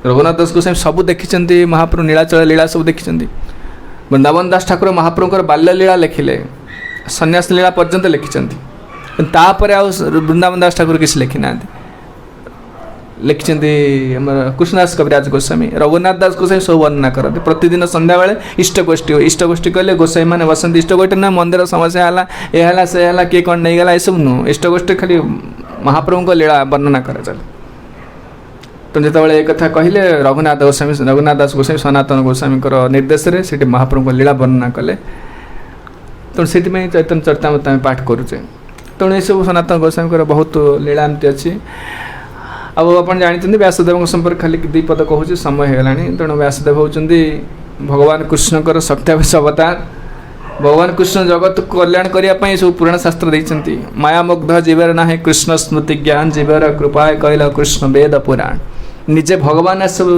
रघुनाथ दास गोस्वामी सब देखी महाप्रभु नीलाचल लीला सब देखी वृंदावन दास ठाकुर महाप्रभु बाल्य लीला लिखिले सन्यास लीला पर्यंत लिखिं तापर वृंदावन दास ठाकुर किसी लिखि ना लिखिं कृष्णदास कविराज गोस्वामी रघुनाथ दास गोस्वामी सब वर्णना करते प्रतिदिन संध्या बेले इष्टगोष्ठी कहले गोस्वामी मैंने बसती इष्टगोष्ठी ना मंदिर समस्या है से है किए कौन नहीं गला ये सब नुह इष्टगोष्ठी खाली महाप्रभु को लीला वर्णना करे चले तो जो एक कथा कहले रघुनाथ दास गोस्वामी सनातन गोस्वामी निर्देश से महाप्रभु को लीला वर्णना कले तो से चैतन्य चरितामृत पाठ करुचे तेणु सब सनातन गोस्वामी बहुत लीला एमती अच्छी। अब आप जानते व्यासदेव संपर्क खाली 2 पद कहूँ समय होगा। तेणु व्यासदेव होती भगवान कृष्णकर शक्त्यावेश अवतार। भगवान कृष्ण जगत को कल्याण करने सब पुराण शास्त्र देते। मायामुग्ध जीवर ना है कृष्ण स्मृति ज्ञान जीवर कृपाय कहल कृष्ण वेद पुराण। निजे भगवान सब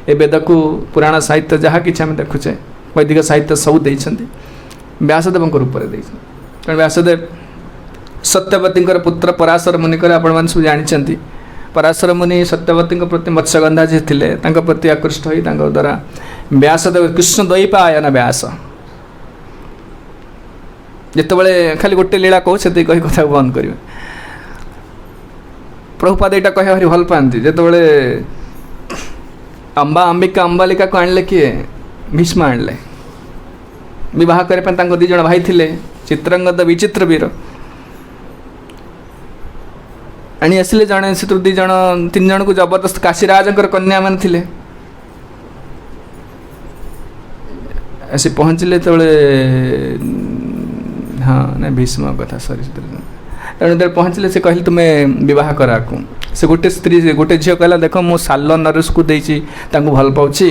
ए वेद को पुराण साहित्य जहाँ कि आम देखुचे वैदिक साहित्य सब देते व्यासदेव रूप में देते। तेणु व्यासदेव सत्यवती पुत्र पराशर मुनिकर आपण सब जानते। पराशर मुनि सत्यवती प्रति मत्स्यगंधा जी थे प्रति आकृष्ट हो द्वारा व्यासदेव कृष्ण द्वैपायन व्यास जितेबाला खाली गोटे लीला कहू से कही कथा बंद करेंगे। प्रभुपाद यहाँ कह भारी भल पाती जितेबाला अंबिका अंबालिका को आणले किए भीष्म आणले बह करने 2 जन भाई थे चित्रंगद विचित्र वीर आनी आसिले जड़े से 2 जन 3 जन को जबरदस्त काशीराज कन्या मान थे आसी पहुँचले तो हाँ ना भीष्म कथा सरी तेणु पहुँचले से कहले तुम्हें बह करा को से गोटे स्त्री गोटे झील कहला देख मु साल नरेश को देती भल पाऊँगी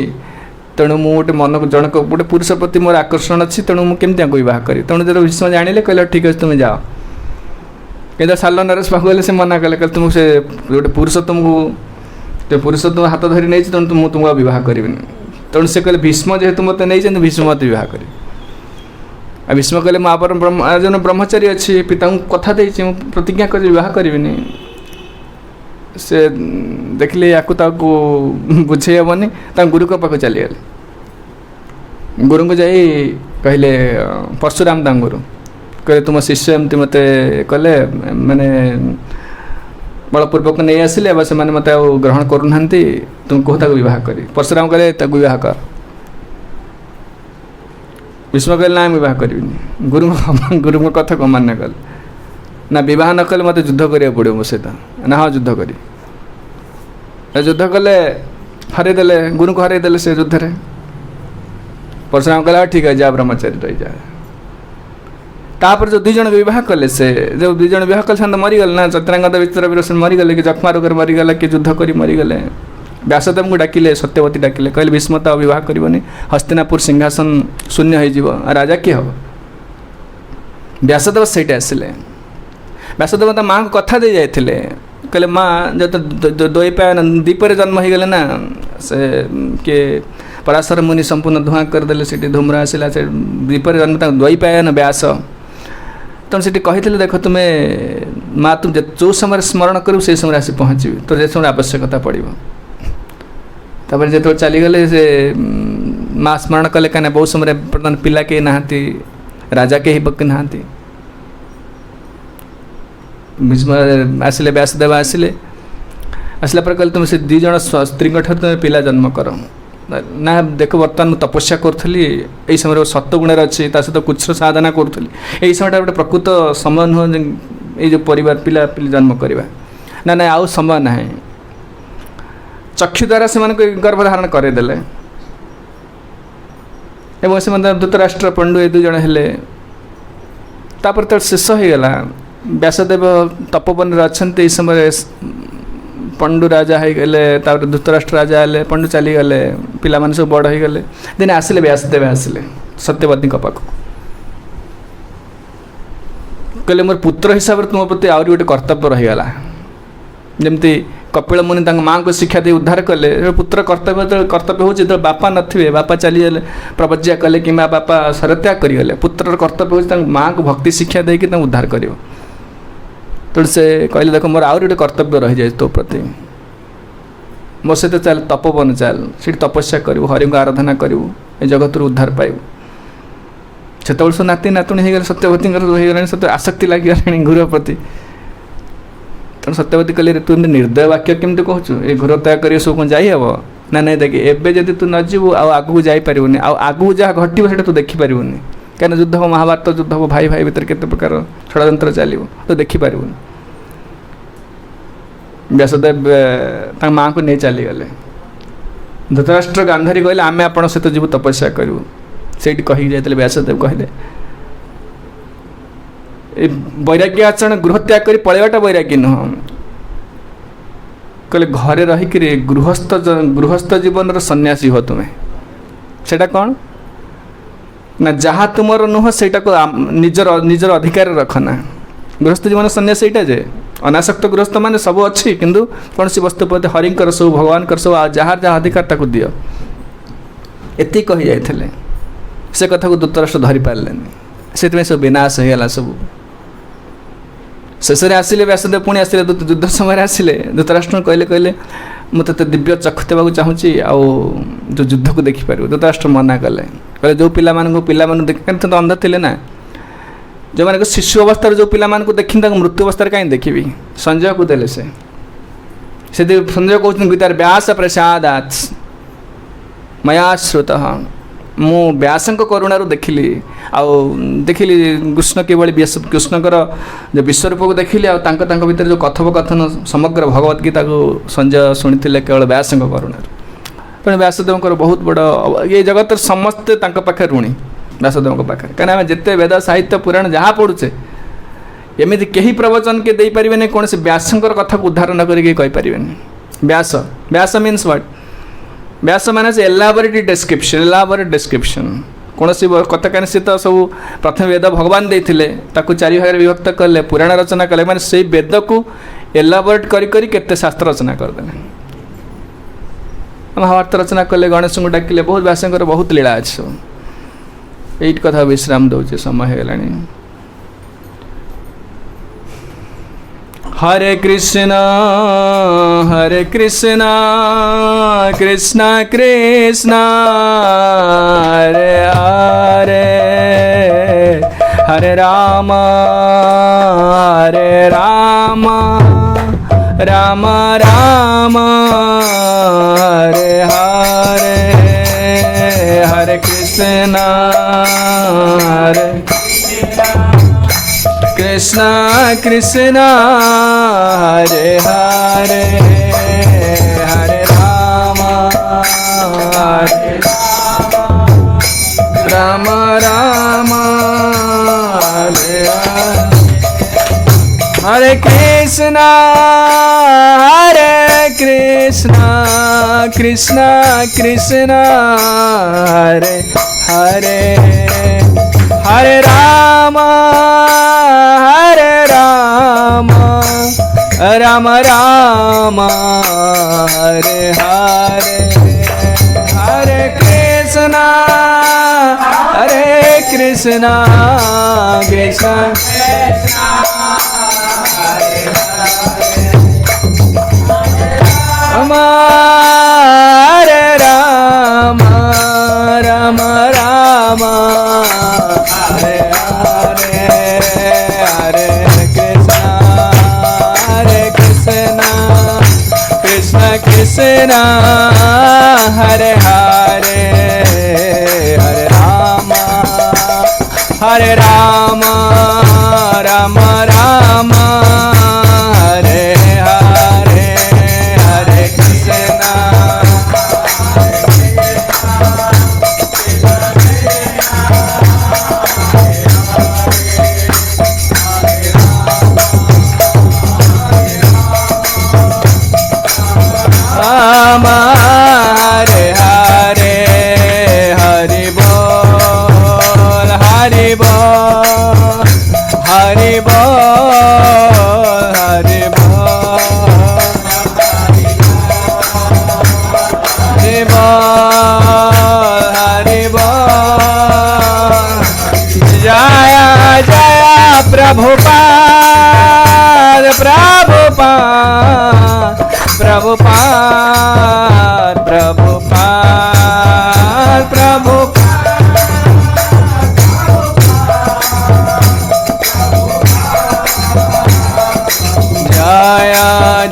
तेणु मु गोटे मन को जनक गोटे पुरुष प्रति मोर आकर्षण अच्छी तेणु मुझे बह करी। तेणु जो भीष्म जानिले कहले ठीक अच्छे तुम्हें जाओ कि साल नरेश पाक गले से मना कले तुम से गोटे पुरुष तुमको पुरुष तुम हाथ धरी नहीं तेणु तुमको बह करी। तेणु से कहले भीष्म जेहेतु मत नहीं भीष्म मत बह करी। आ भीष्म कहले महापर जन ब्रह्मचारी अच्छी पिता कथा दे प्रतिज्ञा कर बह करी से देखिले या बुझे हेनी गुरु को पाक चलीगले गुरु को जाई कहले परशुराम गुरु कहले तुम शिष्य एमती मत कले मैंने बलपूर्वक नहीं आसिले से मत ग्रहण करूना तुम कह बह करी। परशुराम कहले बह कर। भीष्म कहले ना बह करी गुरु कथा को मान्य कल ना बह न कले मत युद्ध करा पड़ो मो सहित ना हाँ युद्ध करी युद्ध कले हरईदे गुरु को हरईदे से युद्ध में। परशुराम कहला ठीक है जा ब्रह्मचारी रही जा। तापर जो 2 जन बह कले से जो 2 जन बह कल मरीगल ना चित्रांगद विचित्र वीर से मरीगले कि जख्मा रोग मरीगला कि युद्ध कर मरीगले। व्यासदेव को डाकिले सत्यवती डाकिले कहले भीष्म तो बह करनी हस्तिनापुर सिंहासन शून्य हो राजा किए हम। व्यासदेव सहीटे आसिले व्यासदेव माँ को कथा दे जाते कहले माँ जो द्वैपायन दीपर जन्म हो गले ना से किए पराशर मुनि संपूर्ण धुआं करदे से धूम्र आसला से दीपर जन्म द्वैपायन व्यास। तेणु से कही देख तुम्हें माँ तुम जो समय स्मरण करू से समय आसी पहुँचबी तो जो समय आवश्यकता पड़ो। तापर जो चलीगले से माँ स्मरण कले कहीं बहुत समय बर्तमान पिला कहीं नहांती राजा कहीं बक नहांती। भीष्म आसिले व्यासदेव आसिले आसला पर कहले तुम से 2 जन स्त्री तुम पिला जन्म कर ना देख बर्तमान तपस्या करी यही समय सत्वगुण अच्छी सहित कुछ साधना करी यही समय गोटे प्रकृत समय नुह ये जो परिवार पिला पिली जन्म करवा ना ना आउ समय ना चक्षु द्वारा से गर्भधारण करदेले एवं से धृतराष्ट्र पंडु ये 2 जन हेले। तापर तो शेष हो गला व्यासदेव तपोवन अच्छा समय पंडु राजा हो गले धृतराष्ट्र राजा हेले पंडु चलीगले पिला माने सब बड़ हो गले दिन आसिले व्यासदेव आसिले सत्यवती पाक कहले मोर पुत्र हिसाब से तुम प्रति आहरी गोटे कर्तव्य रहीगला जमती कपिल मुनि माँ को शिक्षा दे उद्धार कले पुत्र कर्तव्य हो जो बापा नथिबे बापा चलीगले प्रवज्ञा कले कि बापा शरत्याग करें पुत्र कर्तव्य हो माँ को भक्ति शिक्षा देकी उद्धार कर। तो से कहले देख मोर आहरी गोटे कर्तव्य रही जाए तो प्रति मो सहित चल तपोवन चल से तपस्या करू हरि को आराधना करू ए जगत उद्धार पाइबू। से सब नाती नातुणी हो गए सत्यवती हो सत्य आसक्ति लगी गुरु प्रति। तेणु सत्यवती कहले तू निर्दय वाक्य केमती कहूँ ये घोर त्याग कर सब कौन जाइब ना नहीं देख एवं जब तू न जीवु आगू जापरिनी आगू जहाँ घटो से तू देखिपारूनी कहीं युद्ध हो महाभारत युद्ध हो भाई भाई भितर केते प्रकार षड़यंत्र चलो तो देखिपारूनी। व्यासदेव माँ को नहीं चलीगले धृतराष्ट्र गांधारी कहले आम आप सहित जीव तपस्या करूँ से कही जाते व्यासदेव कहले वैराग्य आचरण गृह त्याग कर पलैवाटा वैराग्य नुह कहले घरे रहीकि गृहस्थ जीवन सन्यासी हो तुम्हें सेटा कौन ना जहाँ तुमर नुह से निजर अधिकार रखना गृहस्थ जीवन सन्यासी यहाँ जे अनासक्त गृहस्थ मान सब अच्छी किंतु कौन सी वस्तु प्रति हरिंकर सब भगवान सब जहाँ जहाँ अधिकार ताकू दियो एति कही जाइए से कथा को धृतराष्ट्र धरी पारे से सब विनाश होगा सब शेष आसिले व्यासदेव पुणी आसिले युद्ध समय आसिले धृतराष्ट्र कहले मुझे दिव्य चक्षु देवाक चाहूँगी जो युद्ध को देखिपार धृतराष्ट्र मना कले कहले जो पिला देख अंध थे ना जो मैंने शिशु अवस्था जो पिला देखी मृत्यु अवस्था कहीं देखी संजय को देले से संजय कहते गीतार व्यास प्रसादात् मया श्रुत मु व्यासंक करुणार देखिली देखिली कृष्ण किभली कृष्णकर जो विश्वरूप को देखिली भितर जो कथोपकथन समग्र भगवत गीता को संजय शुणी केवल व्यासंक करुणार तेणु व्यासदेव बहुत बड़ ये जगत समस्ते पाखे ऋणी व्यासदेव पाखे कहीं जिते वेद साहित्य पुराण जहाँ पढ़ुचे एमती कहीं प्रवचन के दे पारे कौन से व्यासंकर कथा को उद्धार न करें व्यास व्यास मीन्स व्हाट व्यास माने से एलाबोरेट डिस्क्रिप्शन कौन सी कथा कहीं सी तो सब प्रथम वेद भगवान देते ताकू चारि भाग विभक्त कले पुराण रचना कले माने से वेद को एलाबोरेट करी केते शास्त्र रचना करदे महाभारत रचना कले गणेश को डाकिले बहुत व्यासंकर बहुत लीला अच्छे सब यही कथा विश्राम दौचे समय होगलानी हरे कृष्ण कृष्ण कृष्ण हरे हरे हरे राम राम राम हरे हरे हरे कृष्ण कृष्ण कृष्ण हरे हरे हरे राम राम राम हरे हरे कृष्ण कृष्ण कृष्ण हरे हरे हरे राम राम राम हरे हरे हरे कृष्ण कृष्ण हरे राम राम राम हरे हरे हरे कृष्ण कृष्ण कृष्ण हरे हरे हरे राम राम राम हरे हरे हरे कृष्ण राम हरे हरे हरि बोल हरि बोल हरि बोल हरि बोल हरि बोल हरि बोल जय जय प्रभुपाद प्रभुपाद प्रभुपाद प्रभुपाद प्रभुपाद जय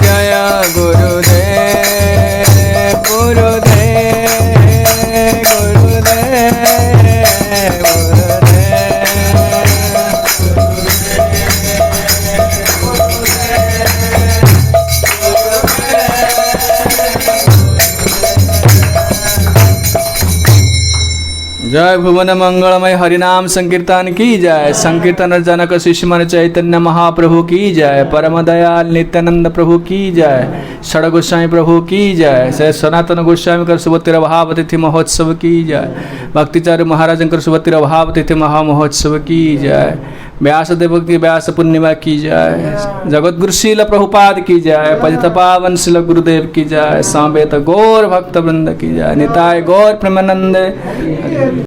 जय गुरुदेव गुरुदेव गुरुदेव जय भुवन मंगलमय हरिनाम संकीर्तन की जय। संकीर्तन जनक शिष्यमन चैतन्य महाप्रभु की जय। परम दयाल नित्यानंद प्रभु की जय। षड गोस्वामी प्रभु की जय। श्री सनातन गोस्वामी कर सुभतिर भाव तिथि महोत्सव की जय। भक्तिचार्य महाराज कर सुभतिर भाव तिथि महामहोत्सव की जय। व्यास देव की व्यास पूर्णिमा की जय। जगत गुरुशील प्रभुपाद की जय। पतित पावन शिल गुरुदेव की जय। सामेत गौर भक्त वृंद की जय। निताय गौर प्रेमानंद।